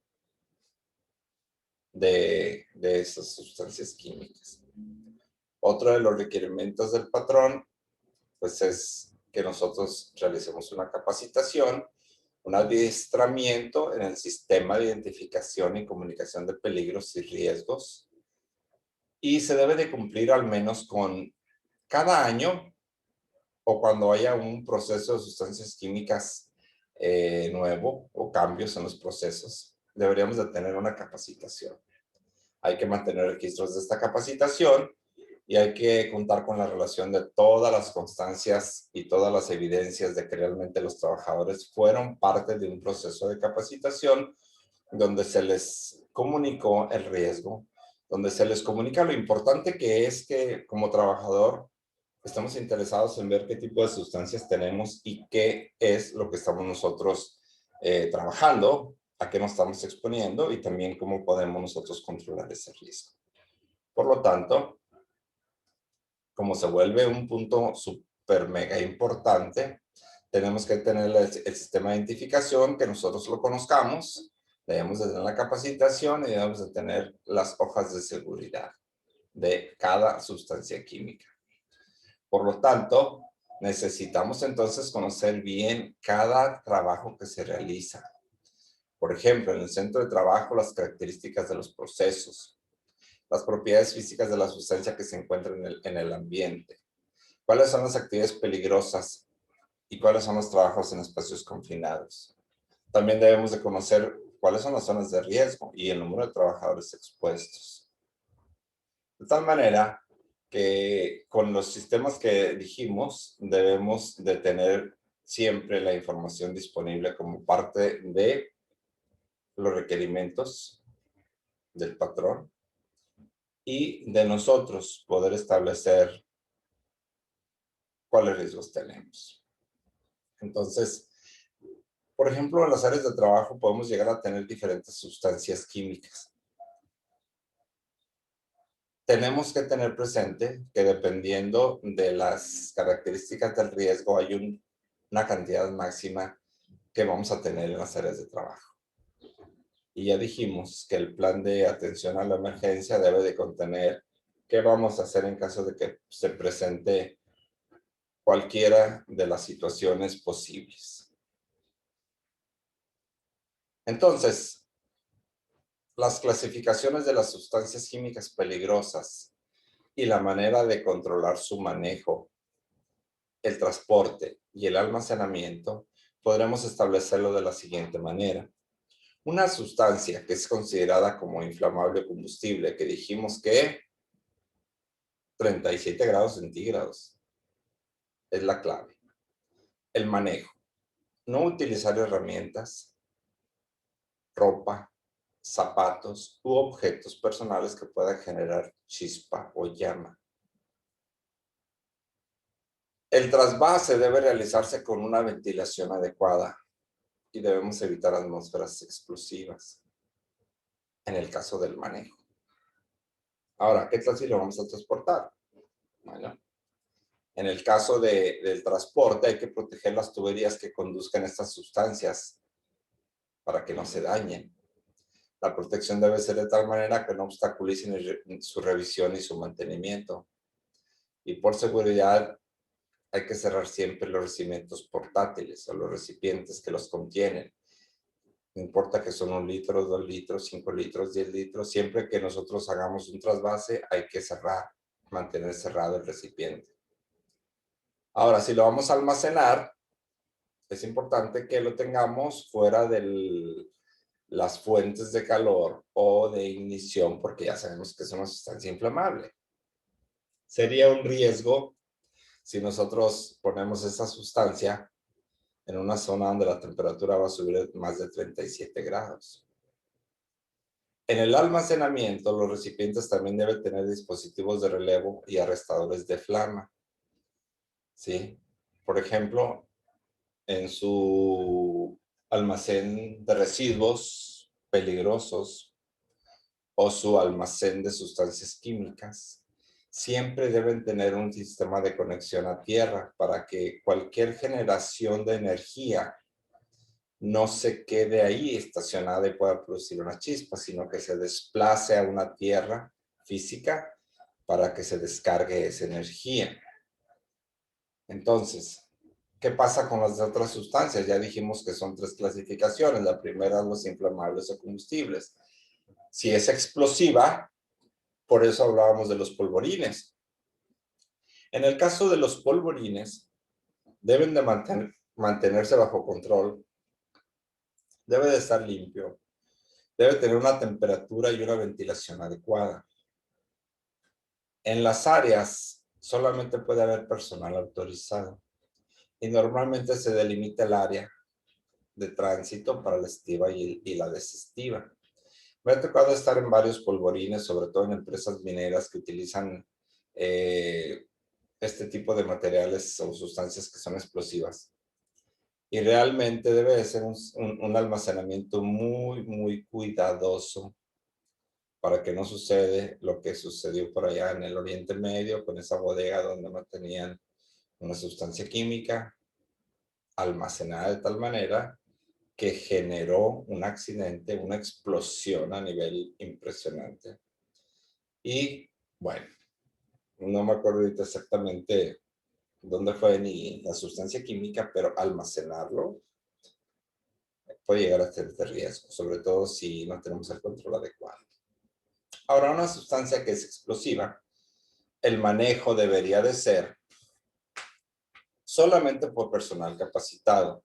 de esas sustancias químicas. Otro de los requerimientos del patrón pues es que nosotros realicemos una capacitación, un adiestramiento en el sistema de identificación y comunicación de peligros y riesgos. Y se debe de cumplir al menos con cada año o cuando haya un proceso de sustancias químicas nuevo o cambios en los procesos, deberíamos de tener una capacitación. Hay que mantener registros de esta capacitación y hay que contar con la relación de todas las constancias y todas las evidencias de que realmente los trabajadores fueron parte de un proceso de capacitación donde se les comunicó el riesgo, donde se les comunica lo importante que es que como trabajador estamos interesados en ver qué tipo de sustancias tenemos y qué es lo que estamos nosotros trabajando, a qué nos estamos exponiendo y también cómo podemos nosotros controlar ese riesgo. Por lo tanto, como se vuelve un punto súper mega importante, tenemos que tener el sistema de identificación, que nosotros lo conozcamos, debemos de tener la capacitación y debemos de tener las hojas de seguridad de cada sustancia química. Por lo tanto, necesitamos entonces conocer bien cada trabajo que se realiza. Por ejemplo, en el centro de trabajo, las características de los procesos, las propiedades físicas de la sustancia que se encuentra en el ambiente, cuáles son las actividades peligrosas y cuáles son los trabajos en espacios confinados. También debemos de conocer cuáles son las zonas de riesgo y el número de trabajadores expuestos. De tal manera que con los sistemas que dijimos, debemos de tener siempre la información disponible como parte de los requerimientos del patrón y de nosotros poder establecer cuáles riesgos tenemos. Entonces, por ejemplo, en las áreas de trabajo podemos llegar a tener diferentes sustancias químicas. Tenemos que tener presente que dependiendo de las características del riesgo hay una cantidad máxima que vamos a tener en las áreas de trabajo. Y ya dijimos que el plan de atención a la emergencia debe de contener qué vamos a hacer en caso de que se presente cualquiera de las situaciones posibles. Entonces, las clasificaciones de las sustancias químicas peligrosas y la manera de controlar su manejo, el transporte y el almacenamiento, podremos establecerlo de la siguiente manera. Una sustancia que es considerada como inflamable o combustible, que dijimos que 37 grados centígrados es la clave. El manejo. No utilizar herramientas, ropa, zapatos u objetos personales que puedan generar chispa o llama. El trasvase debe realizarse con una ventilación adecuada y debemos evitar atmósferas explosivas en el caso del manejo. Ahora, ¿qué tal si lo vamos a transportar? Bueno, en el caso del transporte hay que proteger las tuberías que conduzcan estas sustancias para que no se dañen. La protección debe ser de tal manera que no obstaculicen su revisión y su mantenimiento. Y por seguridad hay que cerrar siempre los recipientes portátiles o los recipientes que los contienen. No importa que son 1 litro, 2 litros, 5 litros, 10 litros, siempre que nosotros hagamos un trasvase hay que cerrar, mantener cerrado el recipiente. Ahora, si lo vamos a almacenar, es importante que lo tengamos fuera de las fuentes de calor o de ignición, porque ya sabemos que es una sustancia inflamable. Sería un riesgo si nosotros ponemos esa sustancia en una zona donde la temperatura va a subir más de 37 grados. En el almacenamiento, los recipientes también deben tener dispositivos de relevo y arrestadores de flama. ¿Sí? Por ejemplo, en su almacén de residuos peligrosos o su almacén de sustancias químicas, siempre deben tener un sistema de conexión a tierra para que cualquier generación de energía no se quede ahí estacionada y pueda producir una chispa, sino que se desplace a una tierra física para que se descargue esa energía. Entonces, ¿qué pasa con las otras sustancias? Ya dijimos que son 3 clasificaciones. La primera, los inflamables o combustibles. Si es explosiva, por eso hablábamos de los polvorines. En el caso de los polvorines, deben de mantenerse bajo control. Debe de estar limpio. Debe tener una temperatura y una ventilación adecuada. En las áreas solamente puede haber personal autorizado y normalmente se delimita el área de tránsito para la estiva y la desestiva. Me ha tocado estar en varios polvorines, sobre todo en empresas mineras que utilizan este tipo de materiales o sustancias que son explosivas. Y realmente debe de ser un almacenamiento muy, muy cuidadoso para que no sucede lo que sucedió por allá en el Oriente Medio con esa bodega donde no tenían una sustancia química almacenada de tal manera que generó un accidente, una explosión a nivel impresionante. Y bueno, no me acuerdo ahorita exactamente dónde fue ni la sustancia química, pero almacenarlo puede llegar a ser de riesgo, sobre todo si no tenemos el control adecuado. Ahora, una sustancia que es explosiva, el manejo debería de ser solamente por personal capacitado,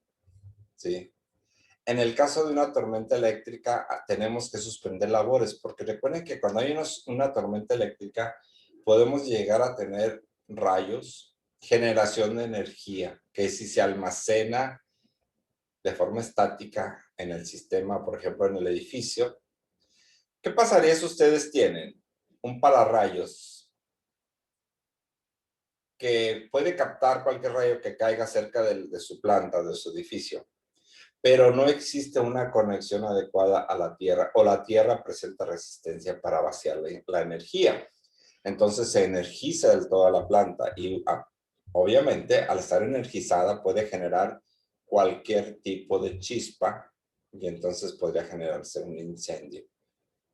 ¿sí? En el caso de una tormenta eléctrica, tenemos que suspender labores, porque recuerden que cuando hay una tormenta eléctrica, podemos llegar a tener rayos, generación de energía, que si se almacena de forma estática en el sistema, por ejemplo, en el edificio, ¿qué pasaría si ustedes tienen un pararrayos que puede captar cualquier rayo que caiga cerca de su planta, de su edificio, pero no existe una conexión adecuada a la Tierra o la Tierra presenta resistencia para vaciar la energía? Entonces se energiza del todo la planta y obviamente al estar energizada puede generar cualquier tipo de chispa y entonces podría generarse un incendio.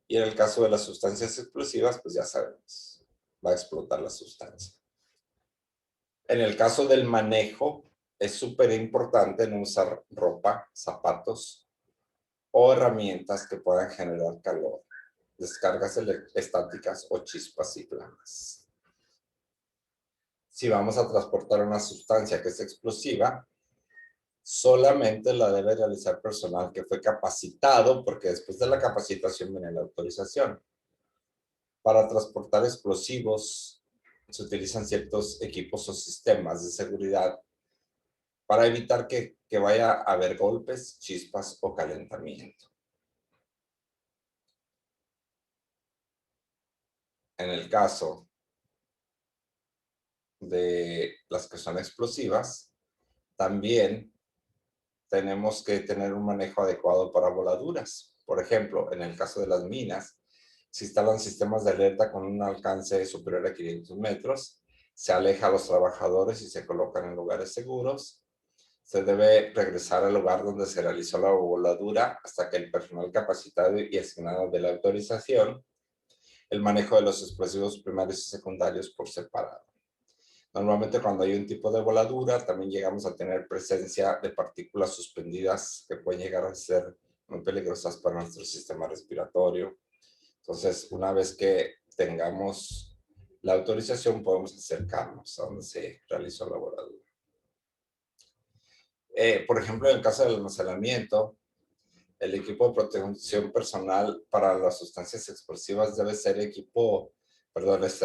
Y en el caso de las sustancias explosivas, pues ya sabemos, va a explotar la sustancia. En el caso del manejo, es súper importante no usar ropa, zapatos o herramientas que puedan generar calor, descargas estáticas o chispas y flamas. Si vamos a transportar una sustancia que es explosiva, solamente la debe realizar personal que fue capacitado, porque después de la capacitación viene la autorización. Para transportar explosivos se utilizan ciertos equipos o sistemas de seguridad para evitar que vaya a haber golpes, chispas o calentamiento. En el caso de las que son explosivas, también tenemos que tener un manejo adecuado para voladuras. Por ejemplo, en el caso de las minas, se instalan sistemas de alerta con un alcance superior a 500 metros, se aleja a los trabajadores y se colocan en lugares seguros. Se debe regresar al lugar donde se realizó la voladura hasta que el personal capacitado y asignado de la autorización, el manejo de los explosivos primarios y secundarios por separado. Normalmente cuando hay un tipo de voladura, también llegamos a tener presencia de partículas suspendidas que pueden llegar a ser muy peligrosas para nuestro sistema respiratorio. Entonces, una vez que tengamos la autorización, podemos acercarnos a donde se realizó la voladura. Por ejemplo, en el caso del almacenamiento, el equipo de protección personal para las sustancias explosivas debe ser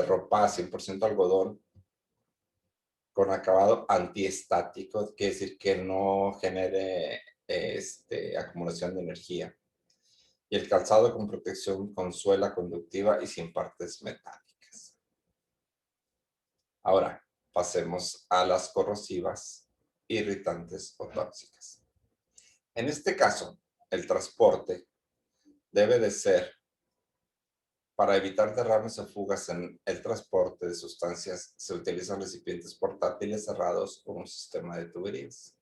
ropa 100% algodón con acabado antiestático, quiere decir que no genere acumulación de energía. Y el calzado con protección con suela conductiva y sin partes metálicas. Ahora, pasemos a las corrosivas, irritantes o tóxicas. En este caso, el transporte debe de ser para evitar derrames o fugas en el transporte de sustancias. Se utilizan recipientes portátiles cerrados con un sistema de tuberías.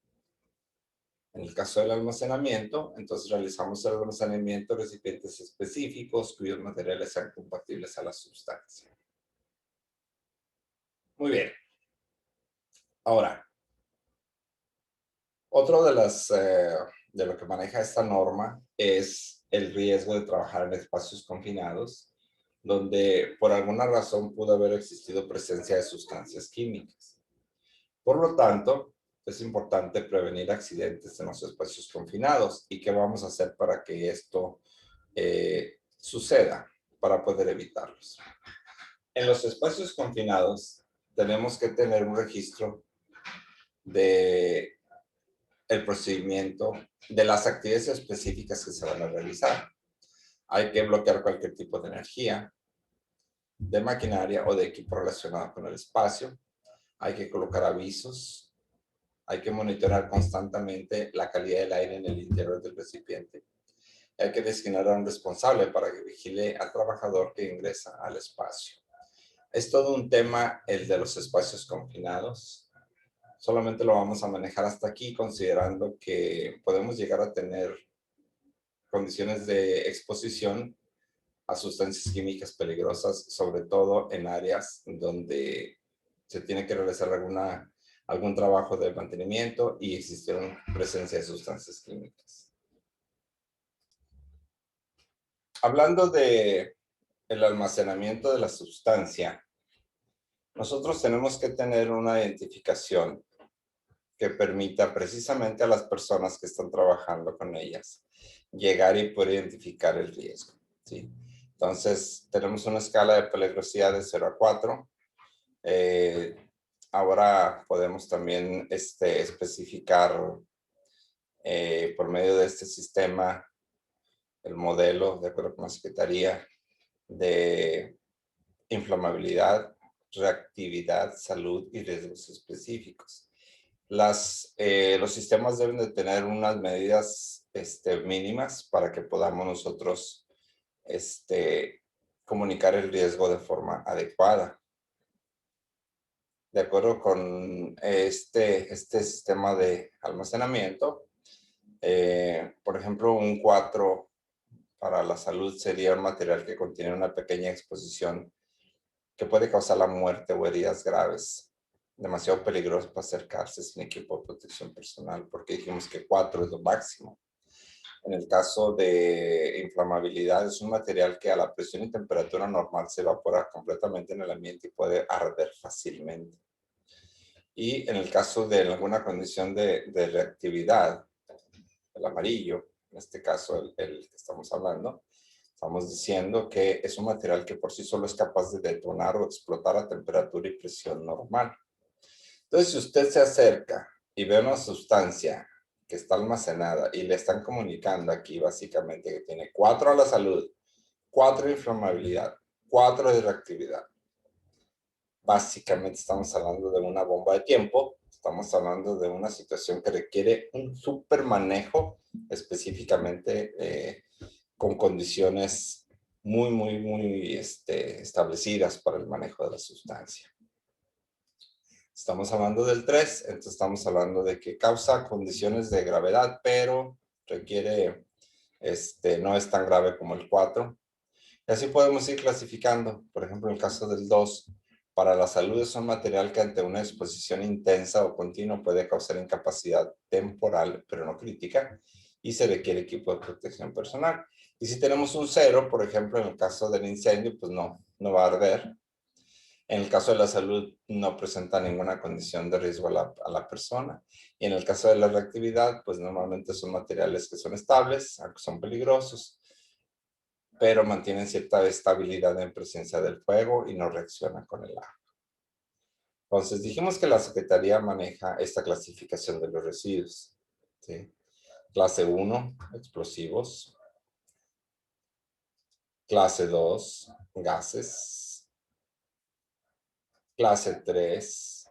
En el caso del almacenamiento, entonces realizamos el almacenamiento de recipientes específicos cuyos materiales sean compatibles a la sustancia. Muy bien. Ahora, otro de lo que maneja esta norma es el riesgo de trabajar en espacios confinados, donde por alguna razón pudo haber existido presencia de sustancias químicas. Por lo tanto, es importante prevenir accidentes en los espacios confinados. ¿Y qué vamos a hacer para que esto suceda, para poder evitarlos? En los espacios confinados tenemos que tener un registro de el procedimiento, de las actividades específicas que se van a realizar. Hay que bloquear cualquier tipo de energía, de maquinaria o de equipo relacionado con el espacio. Hay que colocar avisos. Hay que monitorear constantemente la calidad del aire en el interior del recipiente. Hay que designar a un responsable para que vigile al trabajador que ingresa al espacio. Es todo un tema el de los espacios confinados. Solamente lo vamos a manejar hasta aquí, considerando que podemos llegar a tener condiciones de exposición a sustancias químicas peligrosas, sobre todo en áreas donde se tiene que realizar algún trabajo de mantenimiento y existe presencia de sustancias químicas. Hablando de el almacenamiento de la sustancia, nosotros tenemos que tener una identificación que permita precisamente a las personas que están trabajando con ellas llegar y poder identificar el riesgo, ¿sí? Entonces, tenemos una escala de peligrosidad de 0 a 4. Ahora podemos también especificar por medio de este sistema el modelo, de acuerdo con la Secretaría, de inflamabilidad, reactividad, salud y riesgos específicos. Los sistemas deben de tener unas medidas mínimas para que podamos nosotros comunicar el riesgo de forma adecuada. De acuerdo con este sistema de almacenamiento, por ejemplo, un 4 para la salud sería un material que contiene una pequeña exposición que puede causar la muerte o heridas graves. Demasiado peligroso para acercarse sin equipo de protección personal, porque dijimos que 4 es lo máximo. En el caso de inflamabilidad, es un material que a la presión y temperatura normal se evapora completamente en el ambiente y puede arder fácilmente. Y en el caso de alguna condición de reactividad, el amarillo, en este caso el que estamos hablando, estamos diciendo que es un material que por sí solo es capaz de detonar o explotar a temperatura y presión normal. Entonces, si usted se acerca y ve una sustancia que está almacenada y le están comunicando aquí básicamente que tiene 4 a la salud, 4 de inflamabilidad, 4 de reactividad, básicamente estamos hablando de una bomba de tiempo, estamos hablando de una situación que requiere un súper manejo específicamente con condiciones muy establecidas para el manejo de la sustancia. Estamos hablando del 3, entonces estamos hablando de que causa condiciones de gravedad, pero requiere, no es tan grave como el 4. Y así podemos ir clasificando. Por ejemplo, en el caso del 2, para la salud es un material que ante una exposición intensa o continua puede causar incapacidad temporal, pero no crítica, y se requiere equipo de protección personal. Y si tenemos un 0, por ejemplo, en el caso del incendio, pues no va a arder. En el caso de la salud, no presenta ninguna condición de riesgo a la persona. Y en el caso de la reactividad, pues normalmente son materiales que son estables, aunque son peligrosos, pero mantienen cierta estabilidad en presencia del fuego y no reaccionan con el agua. Entonces, dijimos que la Secretaría maneja esta clasificación de los residuos, ¿sí? Clase 1, explosivos. Clase 2, gases. Clase 3,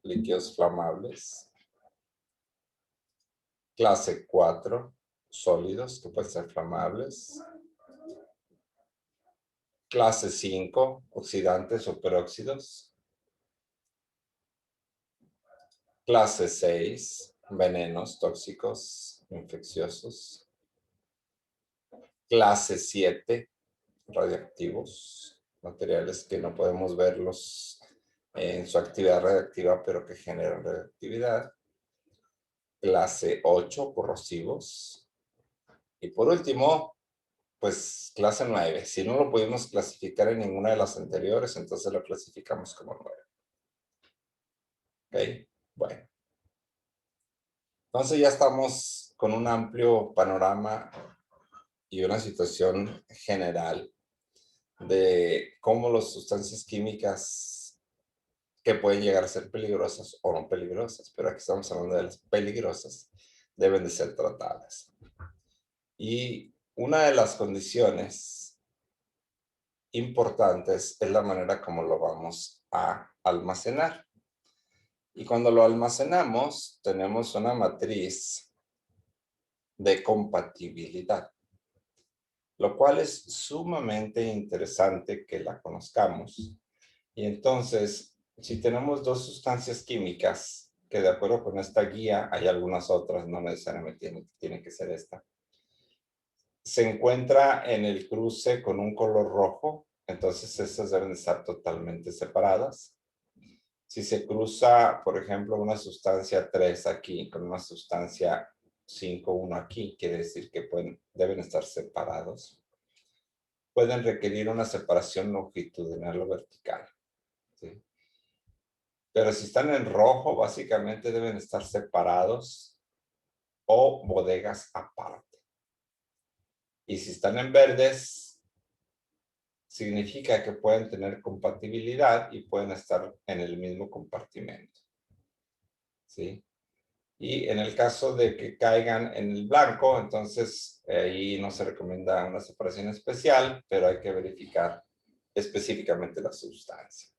líquidos flamables. Clase 4, sólidos que pueden ser flamables. Clase 5, oxidantes o peróxidos. Clase 6, venenos tóxicos, infecciosos. Clase 7, radiactivos, materiales que no podemos verlos en su actividad radiactiva, pero que generan radioactividad. Clase 8, corrosivos. Y por último, pues clase 9. Si no lo pudimos clasificar en ninguna de las anteriores, entonces lo clasificamos como 9. ¿Ok? Bueno. Entonces ya estamos con un amplio panorama y una situación general de cómo las sustancias químicas que pueden llegar a ser peligrosas o no peligrosas, pero aquí estamos hablando de las peligrosas, deben de ser tratadas. Y Una de las condiciones importantes es la manera como lo vamos a almacenar. Y cuando lo almacenamos, tenemos una matriz de compatibilidad, lo cual es sumamente interesante que la conozcamos. Y entonces, si tenemos dos sustancias químicas, que de acuerdo con esta guía, hay algunas otras, no necesariamente tiene que ser esta, se encuentra en el cruce con un color rojo, entonces estas deben estar totalmente separadas. Si se cruza, por ejemplo, una sustancia 3 aquí con una sustancia 5,1 aquí, quiere decir que deben estar separados. Pueden requerir una separación longitudinal o vertical, ¿sí? Pero si están en rojo, básicamente deben estar separados o bodegas aparte. Y si están en verdes, significa que pueden tener compatibilidad y pueden estar en el mismo compartimento, ¿sí? Y en el caso de que caigan en el blanco, entonces ahí no se recomienda una separación especial, pero hay que verificar específicamente la sustancia.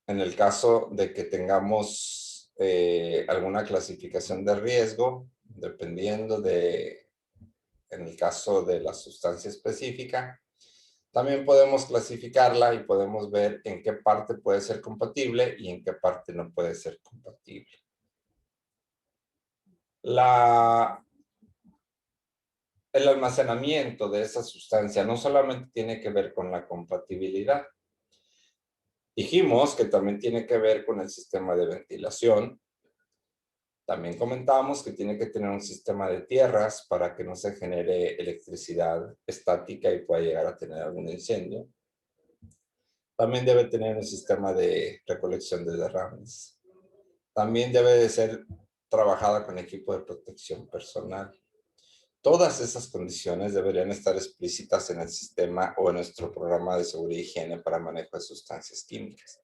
En el caso de que tengamos alguna clasificación de riesgo, dependiendo en el caso de la sustancia específica, también podemos clasificarla y podemos ver en qué parte puede ser compatible y en qué parte no puede ser compatible. El almacenamiento de esa sustancia no solamente tiene que ver con la compatibilidad. Dijimos que también tiene que ver con el sistema de ventilación. También comentábamos que tiene que tener un sistema de tierras para que no se genere electricidad estática y pueda llegar a tener algún incendio. También debe tener un sistema de recolección de derrames. También debe de ser trabajada con equipo de protección personal. Todas esas condiciones deberían estar explícitas en el sistema o en nuestro programa de seguridad y higiene para manejo de sustancias químicas,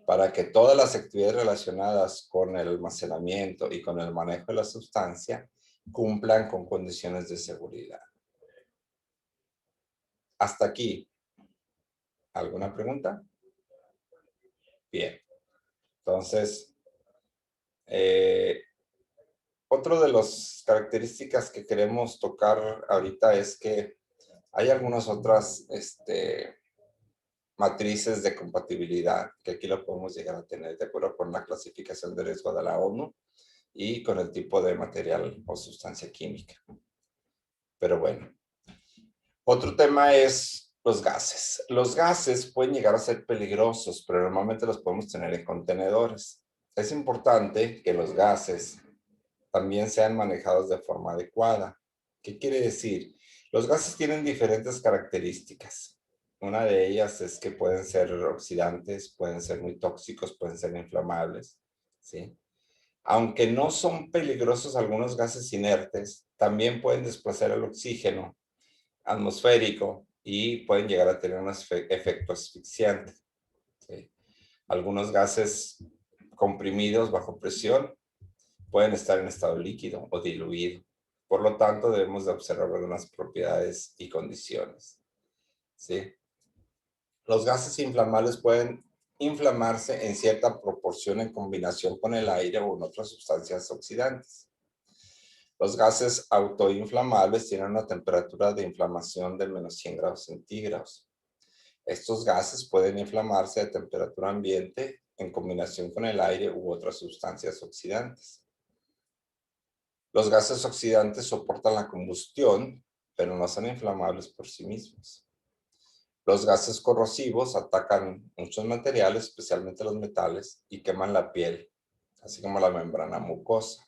para que todas las actividades relacionadas con el almacenamiento y con el manejo de la sustancia cumplan con condiciones de seguridad. Hasta aquí. ¿Alguna pregunta? Bien. Entonces, otro de las características que queremos tocar ahorita es que hay algunas otras matrices de compatibilidad que aquí lo podemos llegar a tener de acuerdo con la clasificación de riesgo de la ONU y con el tipo de material o sustancia química. Pero bueno, otro tema es los gases. Los gases pueden llegar a ser peligrosos, pero normalmente los podemos tener en contenedores. Es importante que los gases también sean manejados de forma adecuada. ¿Qué quiere decir? Los gases tienen diferentes características. Una de ellas es que pueden ser oxidantes, pueden ser muy tóxicos, pueden ser inflamables, ¿sí? Aunque no son peligrosos algunos gases inertes, también pueden desplazar el oxígeno atmosférico y pueden llegar a tener un efecto asfixiante, ¿sí? Algunos gases comprimidos bajo presión pueden estar en estado líquido o diluido. Por lo tanto, debemos de observar algunas propiedades y condiciones, ¿sí? Los gases inflamables pueden inflamarse en cierta proporción en combinación con el aire o en otras sustancias oxidantes. Los gases autoinflamables tienen una temperatura de inflamación de menos 100 grados centígrados. Estos gases pueden inflamarse a temperatura ambiente en combinación con el aire u otras sustancias oxidantes. Los gases oxidantes soportan la combustión, pero no son inflamables por sí mismos. Los gases corrosivos atacan muchos materiales, especialmente los metales, y queman la piel, así como la membrana mucosa.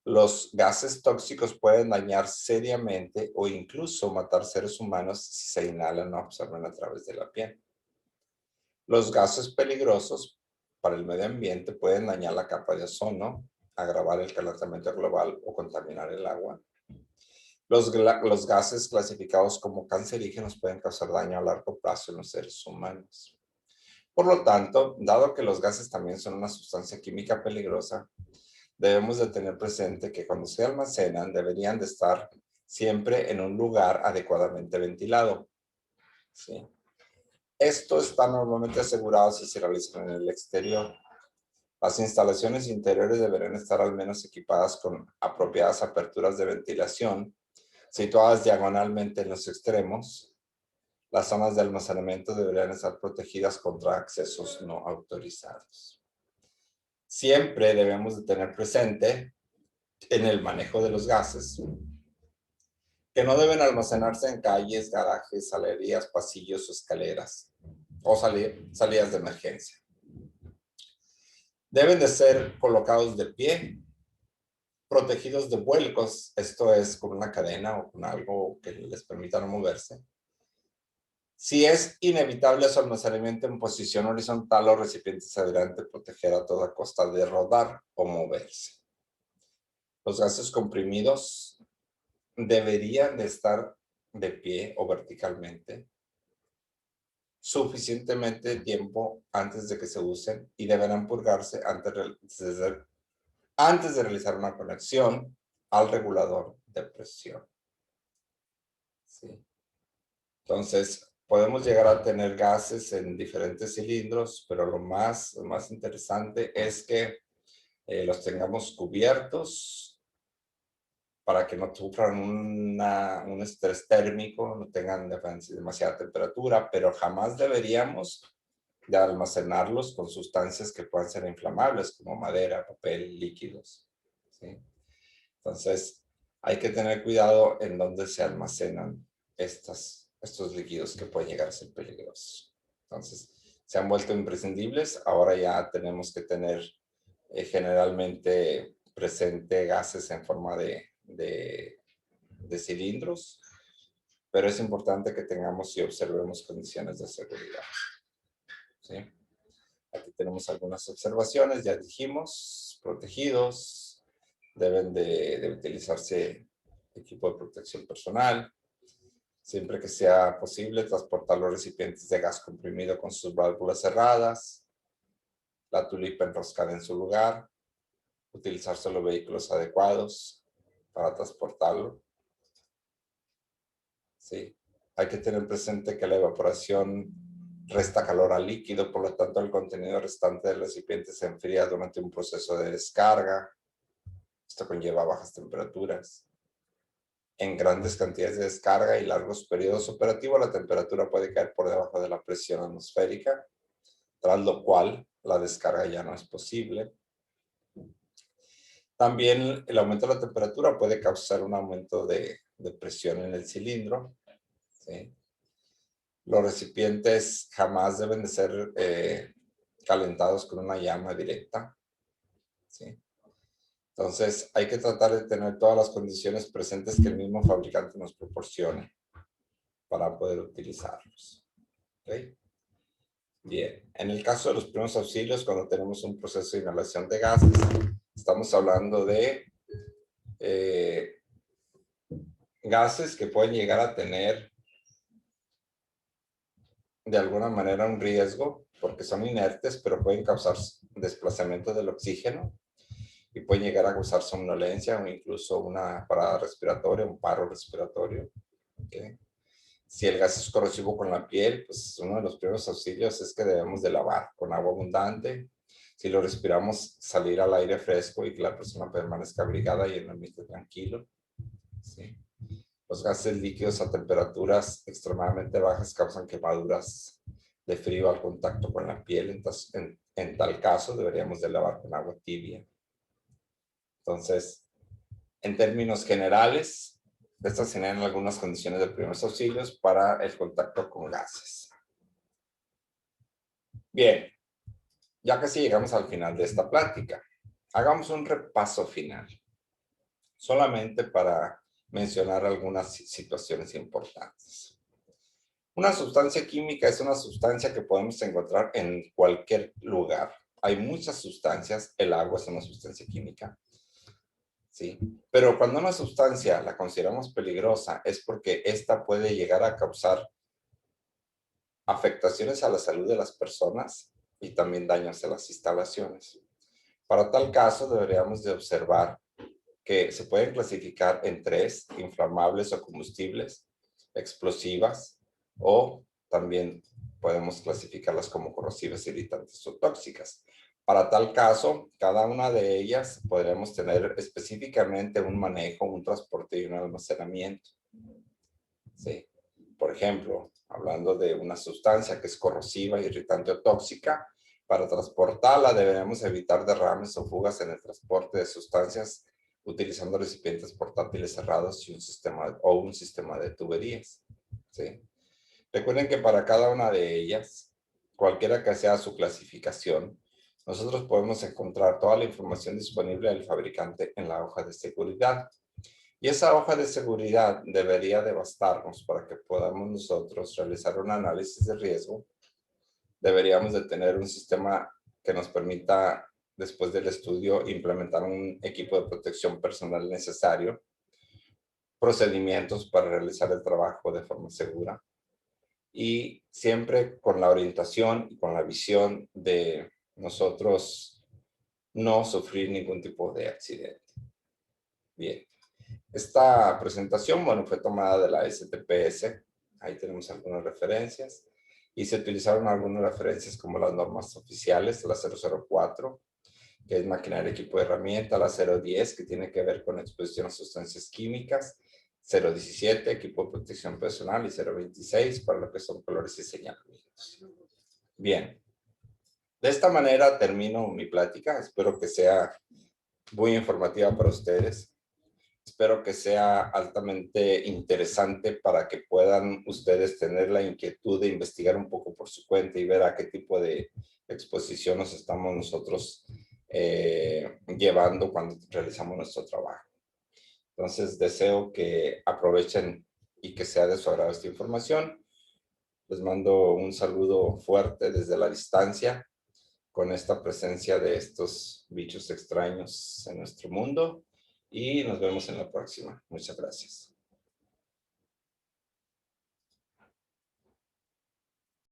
Los gases tóxicos pueden dañar seriamente o incluso matar seres humanos si se inhalan o absorben a través de la piel. Los gases peligrosos para el medio ambiente pueden dañar la capa de ozono, agravar el calentamiento global o contaminar el agua. Los gases clasificados como cancerígenos pueden causar daño a largo plazo en los seres humanos. Por lo tanto, dado que los gases también son una sustancia química peligrosa, debemos de tener presente que cuando se almacenan deberían de estar siempre en un lugar adecuadamente ventilado. ¿Sí? Esto está normalmente asegurado si se realizan en el exterior. Las instalaciones interiores deberán estar al menos equipadas con apropiadas aperturas de ventilación, situadas diagonalmente en los extremos. Las zonas de almacenamiento deberían estar protegidas contra accesos no autorizados. Siempre debemos de tener presente en el manejo de los gases que no deben almacenarse en calles, garajes, salerías, pasillos o escaleras o salidas de emergencia. Deben de ser colocados de pie, protegidos de vuelcos, esto es con una cadena o con algo que les permita no moverse. Si es inevitable su almacenamiento en posición horizontal, los recipientes se deberán de proteger a toda costa de rodar o moverse. Los gases comprimidos deberían de estar de pie o verticalmente suficientemente tiempo antes de que se usen y deberán purgarse antes de realizar una conexión al regulador de presión. ¿Sí? Entonces, podemos llegar a tener gases en diferentes cilindros, pero lo más interesante es que los tengamos cubiertos para que no sufran un estrés térmico, no tengan demasiada temperatura, pero jamás deberíamos de almacenarlos con sustancias que puedan ser inflamables, como madera, papel, líquidos. ¿Sí? Entonces, hay que tener cuidado en dónde se almacenan estos líquidos que pueden llegar a ser peligrosos. Entonces, se han vuelto imprescindibles. Ahora ya tenemos que tener generalmente presente gases en forma de cilindros, pero es importante que tengamos y observemos condiciones de seguridad. ¿Sí? Aquí tenemos algunas observaciones, ya dijimos, protegidos, deben de utilizarse equipo de protección personal, siempre que sea posible transportar los recipientes de gas comprimido con sus válvulas cerradas, la tulipa enroscada en su lugar, utilizar solo vehículos adecuados para transportarlo. Sí, hay que tener presente que la evaporación resta calor al líquido, por lo tanto el contenido restante del recipiente se enfría durante un proceso de descarga. Esto conlleva bajas temperaturas. En grandes cantidades de descarga y largos periodos operativos, la temperatura puede caer por debajo de la presión atmosférica, tras lo cual la descarga ya no es posible. También el aumento de la temperatura puede causar un aumento de presión en el cilindro. ¿Sí? Los recipientes jamás deben de ser calentados con una llama directa. ¿Sí? Entonces, hay que tratar de tener todas las condiciones presentes que el mismo fabricante nos proporcione para poder utilizarlos. ¿Okay? Bien, en el caso de los primeros auxilios, cuando tenemos un proceso de inhalación de gases, estamos hablando de gases que pueden llegar a tener de alguna manera un riesgo, porque son inertes, pero pueden causar desplazamiento del oxígeno y pueden llegar a causar somnolencia o incluso una parada respiratoria, un paro respiratorio. ¿Okay? Si el gas es corrosivo con la piel, pues uno de los primeros auxilios es que debemos de lavar con agua abundante. Si lo respiramos, salir al aire fresco y que la persona permanezca abrigada y en un ambiente tranquilo. ¿Sí? Los gases líquidos a temperaturas extremadamente bajas causan quemaduras de frío al contacto con la piel. En tal caso, deberíamos de lavar con agua tibia. Entonces, en términos generales, estas serían algunas condiciones de primeros auxilios para el contacto con gases. Bien, ya casi llegamos al final de esta plática. Hagamos un repaso final, solamente para mencionar algunas situaciones importantes. Una sustancia química es una sustancia que podemos encontrar en cualquier lugar. Hay muchas sustancias, el agua es una sustancia química. ¿Sí? Pero cuando una sustancia la consideramos peligrosa es porque esta puede llegar a causar afectaciones a la salud de las personas y también daños a las instalaciones. Para tal caso, deberíamos de observar que se pueden clasificar en 3: inflamables o combustibles, explosivas, o también podemos clasificarlas como corrosivas, irritantes o tóxicas. Para tal caso, cada una de ellas podremos tener específicamente un manejo, un transporte y un almacenamiento. ¿Sí? Por ejemplo, hablando de una sustancia que es corrosiva, irritante o tóxica, para transportarla debemos evitar derrames o fugas en el transporte de sustancias utilizando recipientes portátiles cerrados y un sistema de tuberías. ¿Sí? Recuerden que para cada una de ellas, cualquiera que sea su clasificación, nosotros podemos encontrar toda la información disponible del fabricante en la hoja de seguridad. Y esa hoja de seguridad debería de bastarnos para que podamos nosotros realizar un análisis de riesgo. Deberíamos de tener un sistema que nos permita, después del estudio, implementar un equipo de protección personal necesario, procedimientos para realizar el trabajo de forma segura y siempre con la orientación y con la visión de nosotros no sufrir ningún tipo de accidente. Bien. Esta presentación, bueno, fue tomada de la STPS. Ahí tenemos algunas referencias. Y se utilizaron algunas referencias como las normas oficiales, la 004, que es maquinaria, equipo de herramienta, la 010, que tiene que ver con exposición a sustancias químicas, 017, equipo de protección personal, y 026, para lo que son colores y señalamientos. Bien. De esta manera termino mi plática. Espero que sea muy informativa para ustedes. Espero que sea altamente interesante para que puedan ustedes tener la inquietud de investigar un poco por su cuenta y ver a qué tipo de exposición nos estamos nosotros llevando cuando realizamos nuestro trabajo. Entonces, deseo que aprovechen y que sea de su agrado esta información. Les mando un saludo fuerte desde la distancia con esta presencia de estos bichos extraños en nuestro mundo. Y nos vemos en la próxima. Muchas gracias.